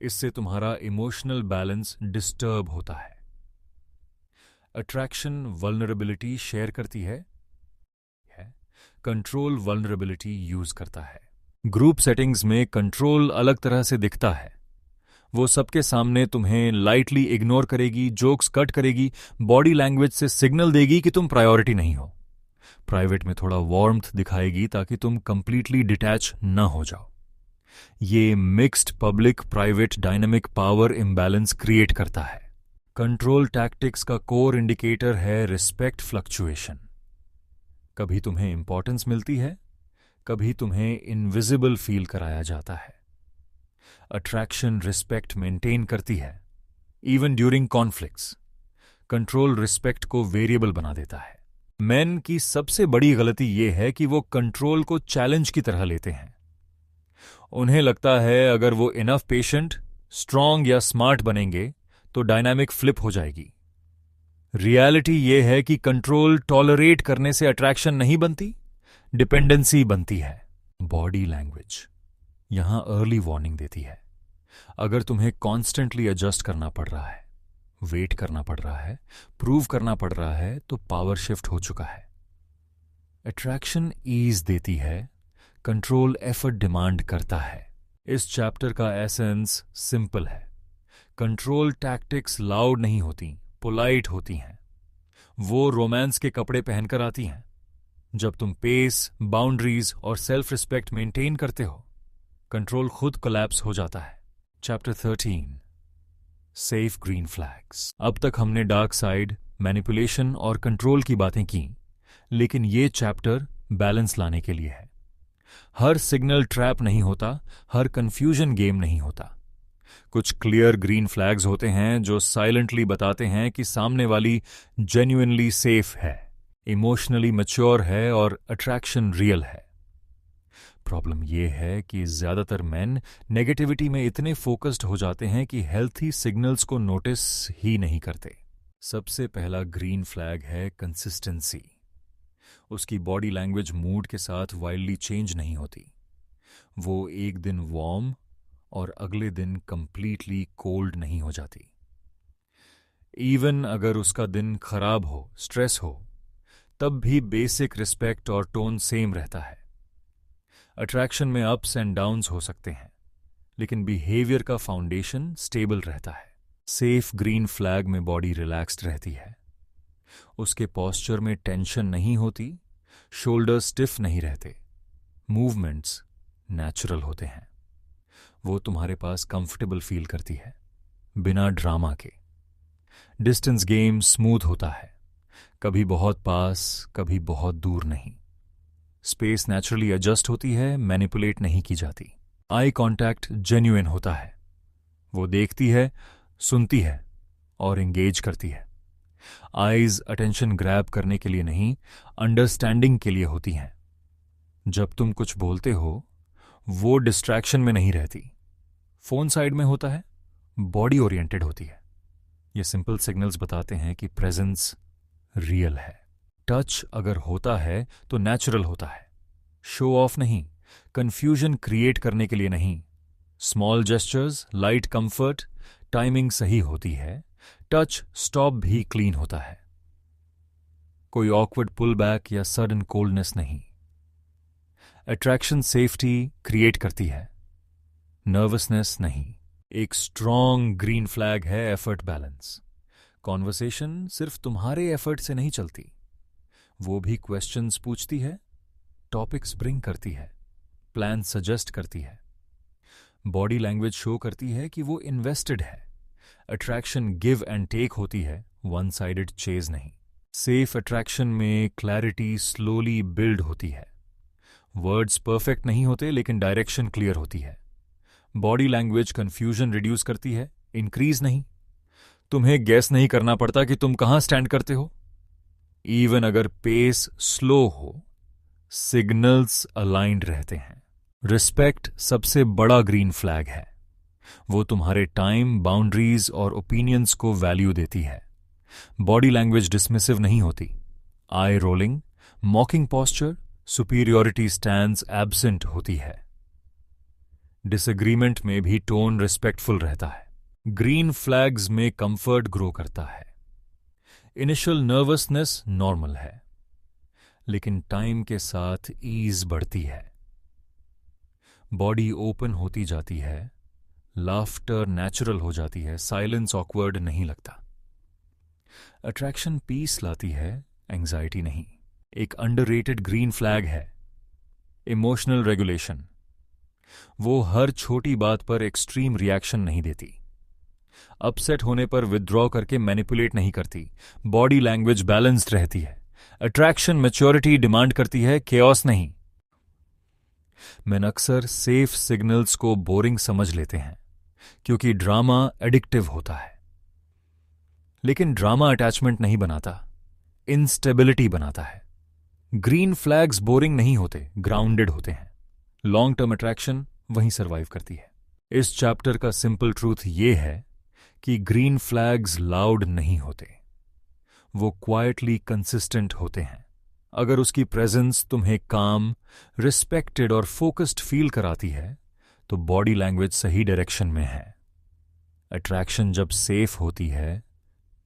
इससे तुम्हारा इमोशनल बैलेंस डिस्टर्ब होता है। अट्रैक्शन वल्नरेबिलिटी शेयर करती है, कंट्रोल वल्नरेबिलिटी यूज करता है। ग्रुप सेटिंग्स में कंट्रोल अलग तरह से दिखता है। वो सबके सामने तुम्हें लाइटली इग्नोर करेगी, जोक्स कट करेगी, बॉडी लैंग्वेज से सिग्नल देगी कि तुम प्रायोरिटी नहीं हो। प्राइवेट में थोड़ा वार्मथ दिखाएगी ताकि तुम कंप्लीटली डिटैच न हो जाओ। ये mixed public private dynamic power imbalance create करता है। कंट्रोल टैक्टिक्स का कोर इंडिकेटर है रिस्पेक्ट फ्लक्चुएशन। कभी तुम्हें इंपॉर्टेंस मिलती है, कभी तुम्हें इनविजिबल फील कराया जाता है। अट्रैक्शन रिस्पेक्ट मेंटेन करती है even during conflicts. Control respect को वेरिएबल बना देता है। मेन की सबसे बड़ी गलती यह है कि वो कंट्रोल को चैलेंज की तरह लेते हैं। उन्हें लगता है अगर वो इनफ पेशेंट, स्ट्रांग या स्मार्ट बनेंगे तो डायनामिक फ्लिप हो जाएगी। रियलिटी यह है कि कंट्रोल टॉलरेट करने से अट्रैक्शन नहीं बनती, डिपेंडेंसी बनती है। बॉडी लैंग्वेज यहां अर्ली वार्निंग देती है। अगर तुम्हें कॉन्स्टेंटली एडजस्ट करना पड़ रहा है, वेट करना पड़ रहा है, प्रूव करना पड़ रहा है, तो पावर शिफ्ट हो चुका है। अट्रैक्शन ईज देती है, कंट्रोल एफर्ट डिमांड करता है। इस चैप्टर का एसेंस सिंपल है। कंट्रोल टैक्टिक्स लाउड नहीं होती, पोलाइट होती हैं। वो रोमांस के कपड़े पहनकर आती हैं। जब तुम पेस, बाउंड्रीज और सेल्फ रिस्पेक्ट मेंटेन करते हो, कंट्रोल खुद कोलैप्स हो जाता है। Chapter 13, safe green flags. अब तक हमने डार्क साइड, मैनिपुलेशन और कंट्रोल की बातें की, लेकिन ये चैप्टर बैलेंस लाने के लिए है। हर सिग्नल ट्रैप नहीं होता, हर कंफ्यूजन गेम नहीं होता। कुछ क्लियर ग्रीन फ्लैग्स होते हैं जो साइलेंटली बताते हैं कि सामने वाली जेन्युइनली सेफ है, इमोशनली मैच्योर है और अट्रैक्शन रियल है। प्रॉब्लम यह है कि ज्यादातर मेन नेगेटिविटी में इतने फोकस्ड हो जाते हैं कि हेल्थी सिग्नल्स को नोटिस ही नहीं करते। सबसे पहला ग्रीन फ्लैग है कंसिस्टेंसी। उसकी बॉडी लैंग्वेज मूड के साथ वाइल्डली चेंज नहीं होती। वो एक दिन वार्म और अगले दिन कंप्लीटली कोल्ड नहीं हो जाती। इवन अगर उसका दिन खराब हो, स्ट्रेस हो, तब भी बेसिक रिस्पेक्ट और टोन सेम रहता है। अट्रैक्शन में अप्स एंड डाउन्स हो सकते हैं, लेकिन बिहेवियर का फाउंडेशन स्टेबल रहता है। सेफ ग्रीन फ्लैग में बॉडी रिलैक्स्ड रहती है। उसके पॉस्चर में टेंशन नहीं होती, शोल्डर स्टिफ नहीं रहते, मूवमेंट्स नेचुरल होते हैं। वो तुम्हारे पास कंफर्टेबल फील करती है, बिना ड्रामा के। डिस्टेंस गेम स्मूथ होता है, कभी बहुत पास, कभी बहुत दूर नहीं। स्पेस नेचुरली एडजस्ट होती है, मैनिपुलेट नहीं की जाती। आई कांटेक्ट जेन्युइन होता है। वो देखती है, सुनती है और एंगेज करती है। आईज अटेंशन ग्रैब करने के लिए नहीं, अंडरस्टैंडिंग के लिए होती हैं। जब तुम कुछ बोलते हो, वो डिस्ट्रैक्शन में नहीं रहती। फोन साइड में होता है, बॉडी ओरिएंटेड होती है। ये सिंपल सिग्नल्स बताते हैं कि प्रेजेंस रियल है। टच अगर होता है तो नेचुरल होता है, शो ऑफ नहीं, कंफ्यूजन क्रिएट करने के लिए नहीं। Small gestures, light comfort, timing सही होती है। टच स्टॉप भी क्लीन होता है। कोई ऑकवर्ड पुल बैक या सडन कोल्डनेस नहीं। अट्रैक्शन सेफ्टी क्रिएट करती है, नर्वसनेस नहीं। एक स्ट्रॉन्ग ग्रीन फ्लैग है एफर्ट बैलेंस। कॉन्वर्सेशन सिर्फ तुम्हारे एफर्ट से नहीं चलती। वो भी क्वेश्चंस पूछती है, टॉपिक्स ब्रिंग करती है, प्लान सजेस्ट करती है। बॉडी लैंग्वेज शो करती है कि वो इन्वेस्टेड है। अट्रैक्शन गिव एंड टेक होती है, वन साइडेड चेज नहीं। सेफ अट्रैक्शन में क्लैरिटी स्लोली बिल्ड होती है। वर्ड्स परफेक्ट नहीं होते, लेकिन डायरेक्शन क्लियर होती है। बॉडी लैंग्वेज कंफ्यूजन रिड्यूस करती है, इंक्रीज नहीं। तुम्हें गैस नहीं करना पड़ता कि तुम कहां स्टैंड करते हो। इवन अगर पेस स्लो हो, सिग्नल्स अलाइंड रहते हैं। रिस्पेक्ट सबसे बड़ा ग्रीन फ्लैग है। वो तुम्हारे टाइम, बाउंड्रीज और ओपिनियंस को वैल्यू देती है। बॉडी लैंग्वेज डिसमिसिव नहीं होती। Eye rolling, mocking posture, superiority stands absent होती है। डिसएग्रीमेंट में भी टोन रिस्पेक्टफुल रहता है। ग्रीन फ्लैग्स में कंफर्ट ग्रो करता है। इनिशियल नर्वसनेस नॉर्मल है, लेकिन टाइम के साथ ईज बढ़ती है। बॉडी ओपन होती जाती है, लाफ्टर नेचुरल हो जाती है, साइलेंस ऑकवर्ड नहीं लगता। अट्रैक्शन पीस लाती है, एंजाइटी नहीं। एक अंडररेटेड ग्रीन फ्लैग है इमोशनल रेगुलेशन। वो हर छोटी बात पर एक्सट्रीम रिएक्शन नहीं देती। अपसेट होने पर विथड्रॉ करके मैनिपुलेट नहीं करती। बॉडी लैंग्वेज बैलेंस्ड रहती है। अट्रैक्शन मैच्योरिटी डिमांड करती है, केओस नहीं। मैन अक्सर सेफ सिग्नल्स को बोरिंग समझ लेते हैं, क्योंकि ड्रामा एडिक्टिव होता है। लेकिन ड्रामा अटैचमेंट नहीं बनाता, इंस्टेबिलिटी बनाता है। ग्रीन फ्लैग्स बोरिंग नहीं होते, ग्राउंडेड होते हैं। लॉन्ग टर्म अट्रैक्शन वहीं सर्वाइव करती है। इस चैप्टर का सिंपल ट्रूथ ये है कि ग्रीन फ्लैग्स लाउड नहीं होते, वो क्वाइटली कंसिस्टेंट होते हैं। अगर उसकी प्रेजेंस तुम्हें काम, रिस्पेक्टेड और फोकस्ड फील कराती है, तो बॉडी लैंग्वेज सही डायरेक्शन में है। अट्रैक्शन जब सेफ होती है,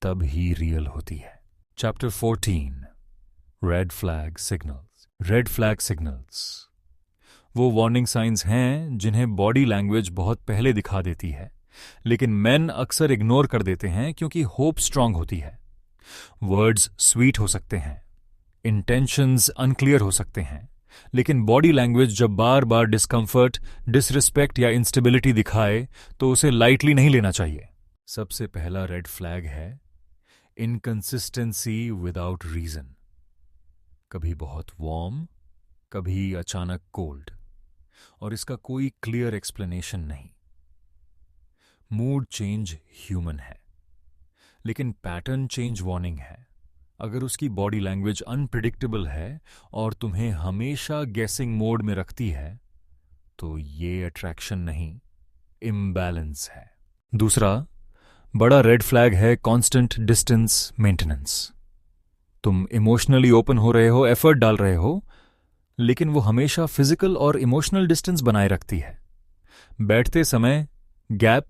तब ही रियल होती है। Chapter 14, red flag signals. Red flag signals वो वार्निंग साइंस हैं जिन्हें बॉडी लैंग्वेज बहुत पहले दिखा देती है, लेकिन मेन अक्सर इग्नोर कर देते हैं क्योंकि होप स्ट्रांग होती है। वर्ड्स स्वीट हो सकते हैं, इंटेंशंस अनक्लियर हो सकते हैं, लेकिन बॉडी लैंग्वेज जब बार बार डिस्कंफर्ट, डिसरिस्पेक्ट या इंस्टेबिलिटी दिखाए तो उसे लाइटली नहीं लेना चाहिए। सबसे पहला रेड फ्लैग है इनकंसिस्टेंसी विदाउट रीजन। कभी बहुत वार्म, कभी अचानक कोल्ड, और इसका कोई क्लियर एक्सप्लेनेशन नहीं। मूड चेंज ह्यूमन है, लेकिन पैटर्न चेंज वार्निंग है। अगर उसकी बॉडी लैंग्वेज अनप्रिडिक्टेबल है और तुम्हें हमेशा गेसिंग मोड में रखती है, तो ये अट्रैक्शन नहीं, इम्बैलेंस है। दूसरा बड़ा रेड फ्लैग है कांस्टेंट डिस्टेंस मेंटेनेंस। तुम इमोशनली ओपन हो रहे हो, एफर्ट डाल रहे हो, लेकिन वो हमेशा फिजिकल और इमोशनल डिस्टेंस बनाए रखती है। बैठते समय गैप,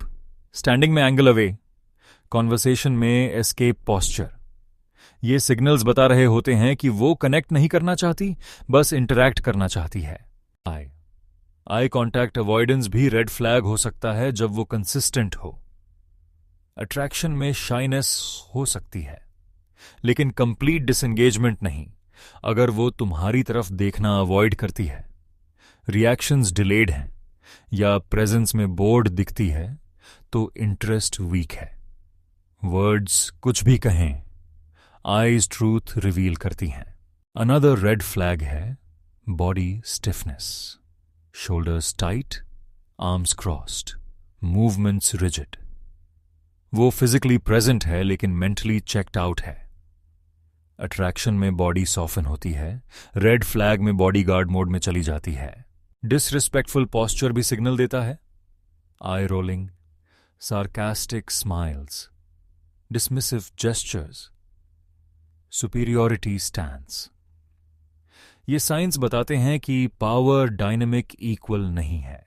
स्टैंडिंग में एंगल अवे, कॉन्वर्सेशन में एस्केप पॉस्चर। ये सिग्नल्स बता रहे होते हैं कि वो कनेक्ट नहीं करना चाहती, बस इंटरैक्ट करना चाहती है। आई कॉन्टैक्ट अवॉइडेंस भी रेड फ्लैग हो सकता है जब वो कंसिस्टेंट हो। अट्रैक्शन में शाइनेस हो सकती है, लेकिन कंप्लीट डिसएंगेजमेंट नहीं। अगर वो तुम्हारी तरफ देखना अवॉइड करती है, रिएक्शंस डिलेड हैं या प्रेजेंस में बोर्ड दिखती है, तो इंटरेस्ट वीक है। वर्ड्स कुछ भी कहें, आईज ट्रूथ रिवील करती हैं। अनदर रेड फ्लैग है body stiffness. Shoulders tight, arms crossed, movements rigid. वो फिजिकली प्रेजेंट है लेकिन मेंटली चेक्ड आउट है। अट्रैक्शन में बॉडी सॉफन होती है, रेड फ्लैग में बॉडी गार्ड मोड में चली जाती है। डिसरिस्पेक्टफुल पॉस्चर भी सिग्नल देता है। Eye rolling, sarcastic smiles, dismissive gestures, superiority stands. ये साइंस बताते हैं कि पावर डायनेमिक इक्वल नहीं है।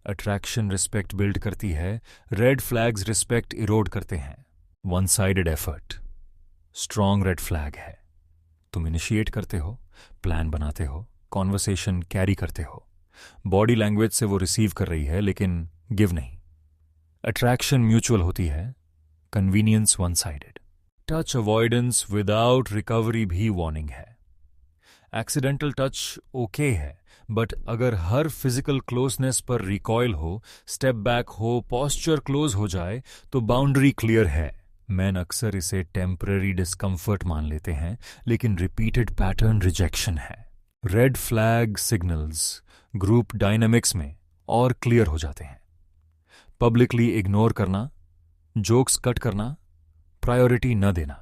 अट्रैक्शन रिस्पेक्ट बिल्ड करती है, रेड फ्लैग्स रिस्पेक्ट इरोड करते हैं। One sided effort strong red flag है। तुम इनिशिएट करते हो, प्लान बनाते हो, कॉन्वर्सेशन कैरी करते हो, बॉडी लैंग्वेज से वो रिसीव कर रही है लेकिन गिव नहीं। अट्रैक्शन म्यूचुअल होती है, convenience one sided. Touch avoidance without recovery भी वार्निंग है। एक्सीडेंटल टच ओके है, बट अगर हर फिजिकल क्लोजनेस पर रिकॉयल हो, स्टेप बैक हो, पॉस्चर क्लोज हो जाए, तो बाउंड्री क्लियर है। मैन अक्सर इसे टेम्पररी डिस्कंफर्ट मान लेते हैं, लेकिन रिपीटेड पैटर्न रिजेक्शन है। Red flag signals group dynamics में और क्लियर हो जाते हैं। पब्लिकली इग्नोर करना, जोक्स कट करना, प्रायोरिटी न देना,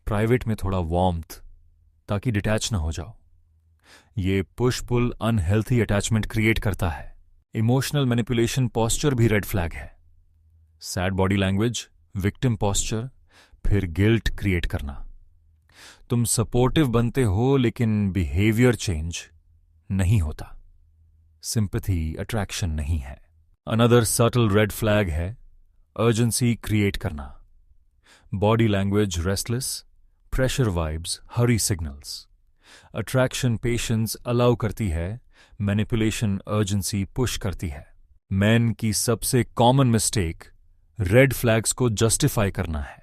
प्राइवेट में थोड़ा वार्मथ ताकि डिटैच न हो जाओ। ये push pull unhealthy attachment create करता है। इमोशनल मैनिपुलेशन पॉस्चर भी रेड फ्लैग है। Sad body language, victim posture, फिर गिल्ट क्रिएट करना। तुम सपोर्टिव बनते हो लेकिन बिहेवियर चेंज नहीं होता। सिंपैथी अट्रैक्शन नहीं है। अनदर सटल रेड फ्लैग है अर्जेंसी क्रिएट करना। Body language restless, pressure vibes, hurry signals. Attraction patience allow करती है, मैनिपुलेशन अर्जेंसी पुश करती है। मैन की सबसे कॉमन मिस्टेक रेड फ्लैग्स को जस्टिफाई करना है।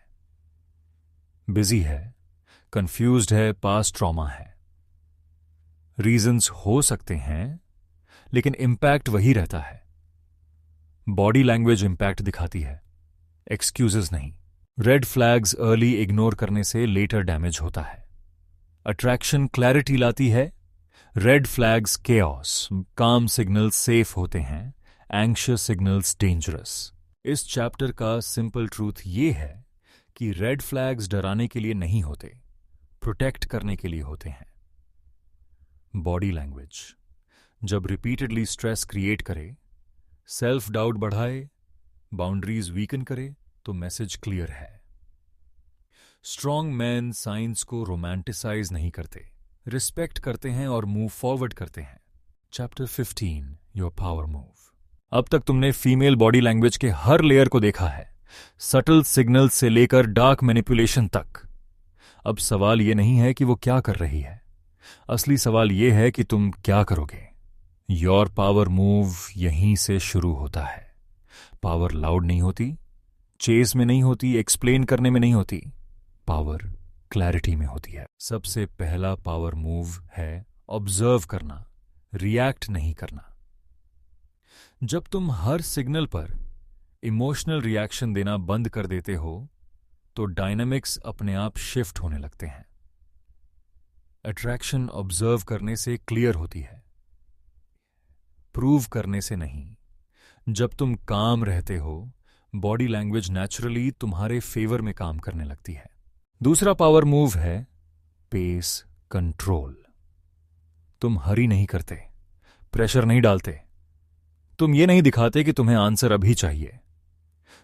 बिजी है, कंफ्यूज्ड है, पास्ट ट्रॉमा है। रीजंस हो सकते हैं, लेकिन इंपैक्ट वही रहता है। बॉडी लैंग्वेज इंपैक्ट दिखाती है, एक्सक्यूजेस नहीं। रेड फ्लैग्स अर्ली इग्नोर करने से लेटर डैमेज होता है। अट्रैक्शन क्लैरिटी लाती है, रेड फ्लैग्स केओस। काम सिग्नल्स सेफ होते हैं, एंग्शियस सिग्नल्स डेंजरस। इस चैप्टर का सिंपल ट्रूथ ये है कि रेड फ्लैग्स डराने के लिए नहीं होते, प्रोटेक्ट करने के लिए होते हैं। बॉडी लैंग्वेज जब रिपीटेडली स्ट्रेस क्रिएट करे, सेल्फ डाउट बढ़ाए, बाउंड्रीज वीकन करे, तो मैसेज क्लियर है। स्ट्रॉन्ग मैन साइंस को रोमांटिसाइज नहीं करते, रिस्पेक्ट करते हैं और मूव फॉरवर्ड करते हैं। Chapter 15 your power move. अब तक तुमने फीमेल बॉडी लैंग्वेज के हर लेयर को देखा है, सटल सिग्नल से लेकर डार्क मैनिपुलेशन तक। अब सवाल यह नहीं है कि वो क्या कर रही है, असली सवाल यह है कि तुम क्या करोगे। योर पावर मूव यहीं से शुरू होता है। पावर लाउड नहीं होती, चेस में नहीं होती, एक्सप्लेन करने में नहीं होती, पावर क्लैरिटी में होती है। सबसे पहला पावर मूव है ऑब्जर्व करना, रिएक्ट नहीं करना। जब तुम हर सिग्नल पर इमोशनल रिएक्शन देना बंद कर देते हो तो डायनामिक्स अपने आप शिफ्ट होने लगते हैं। अट्रैक्शन ऑब्जर्व करने से क्लियर होती है, प्रूव करने से नहीं। जब तुम काम रहते हो बॉडी लैंग्वेज नेचुरली तुम्हारे फेवर में काम करने लगती है। दूसरा पावर मूव है पेस कंट्रोल। तुम हरी नहीं करते, प्रेशर नहीं डालते, तुम ये नहीं दिखाते कि तुम्हें आंसर अभी चाहिए।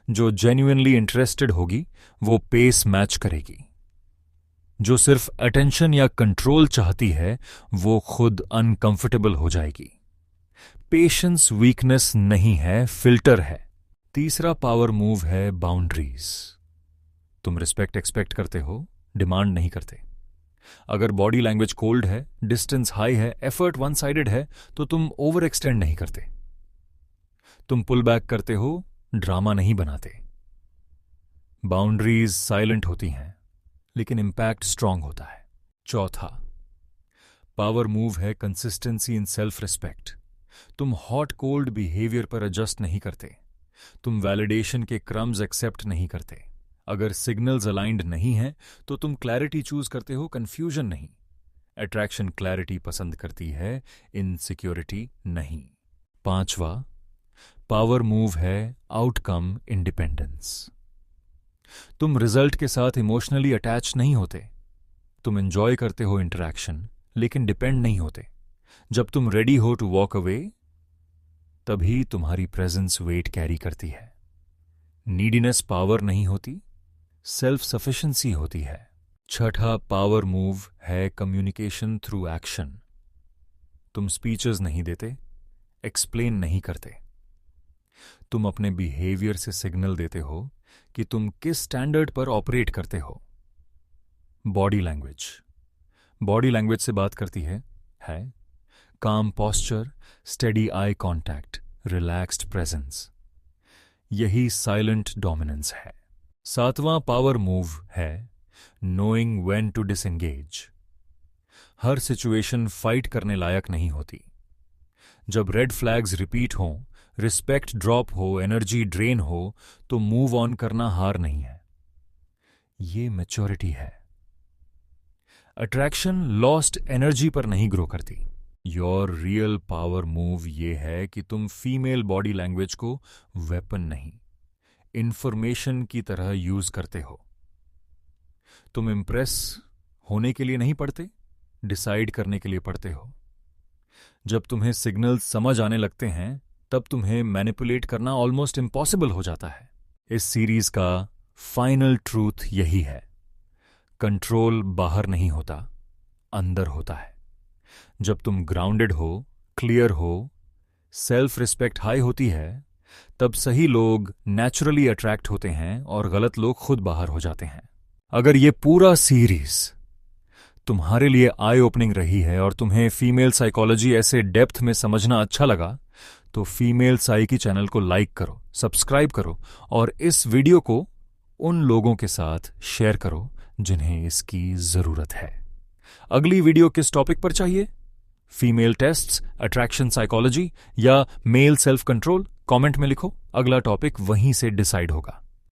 जो जेन्युइनली इंटरेस्टेड होगी वो पेस मैच करेगी। जो सिर्फ अटेंशन या कंट्रोल चाहती है वो खुद अनकंफर्टेबल हो जाएगी। पेशेंस वीकनेस नहीं है, फिल्टर है। तीसरा पावर मूव है बाउंड्रीज। तुम रिस्पेक्ट एक्सपेक्ट करते हो, डिमांड नहीं करते। अगर बॉडी लैंग्वेज कोल्ड है, डिस्टेंस हाई है, एफर्ट वन साइडेड है तो तुम ओवर एक्सटेंड नहीं करते। तुम पुल बैक करते हो, ड्रामा नहीं बनाते। बाउंड्रीज साइलेंट होती हैं लेकिन इंपैक्ट स्ट्रांग होता है। चौथा पावर मूव है कंसिस्टेंसी इन सेल्फ रिस्पेक्ट। तुम हॉट कोल्ड बिहेवियर पर एडजस्ट नहीं करते। तुम वैलिडेशन के क्रम्स एक्सेप्ट नहीं करते। अगर सिग्नल्स अलाइंड नहीं हैं तो तुम क्लैरिटी चूज करते हो, कंफ्यूजन नहीं। अट्रैक्शन क्लैरिटी पसंद करती है, इनसिक्योरिटी नहीं। पांचवा पावर मूव है आउटकम इंडिपेंडेंस। तुम रिजल्ट के साथ इमोशनली अटैच नहीं होते। तुम एंजॉय करते हो इंटरैक्शन लेकिन डिपेंड नहीं होते। जब तुम रेडी हो टू वॉक अवे तभी तुम्हारी प्रेजेंस वेट कैरी करती है। नीडीनेस पावर नहीं होती, सेल्फ सफिशिएंसी होती है। छठा पावर मूव है कम्युनिकेशन थ्रू एक्शन। तुम स्पीचेस नहीं देते, एक्सप्लेन नहीं करते। तुम अपने बिहेवियर से सिग्नल देते हो कि तुम किस स्टैंडर्ड पर ऑपरेट करते हो। बॉडी लैंग्वेज से बात करती है calm posture, steady eye contact, relaxed presence. यही साइलेंट डोमिनेंस है। सातवां पावर मूव है नोइंग व्हेन टू डिसएंगेज। हर सिचुएशन फाइट करने लायक नहीं होती। जब रेड फ्लैग्स रिपीट हों, रिस्पेक्ट ड्रॉप हो, एनर्जी ड्रेन हो तो मूव ऑन करना हार नहीं है, ये मैच्योरिटी है। अट्रैक्शन लॉस्ट एनर्जी पर नहीं ग्रो करती। योर रियल पावर मूव ये है कि तुम फीमेल बॉडी लैंग्वेज को वेपन नहीं, इंफॉर्मेशन की तरह यूज करते हो। तुम इंप्रेस होने के लिए नहीं पढ़ते, डिसाइड करने के लिए पढ़ते हो। जब तुम्हें सिग्नल्स समझ आने लगते हैं तब तुम्हें मैनिपुलेट करना ऑलमोस्ट इम्पॉसिबल हो जाता है। इस सीरीज का फाइनल ट्रूथ यही है, कंट्रोल बाहर नहीं होता, अंदर होता है। जब तुम ग्राउंडेड हो, क्लियर हो, सेल्फ रिस्पेक्ट हाई होती है तब सही लोग नेचुरली अट्रैक्ट होते हैं और गलत लोग खुद बाहर हो जाते हैं। अगर ये पूरा सीरीज तुम्हारे लिए आई ओपनिंग रही है और तुम्हें फीमेल साइकोलॉजी ऐसे डेप्थ में समझना अच्छा लगा तो फीमेल साइकी चैनल को लाइक करो, सब्सक्राइब करो और इस वीडियो को उन लोगों के साथ शेयर करो जिन्हें इसकी जरूरत है। अगली वीडियो किस टॉपिक पर चाहिए? फीमेल टेस्ट्स, अट्रैक्शन साइकोलॉजी या मेल सेल्फ कंट्रोल? कमेंट में लिखो, अगला टॉपिक वहीं से डिसाइड होगा।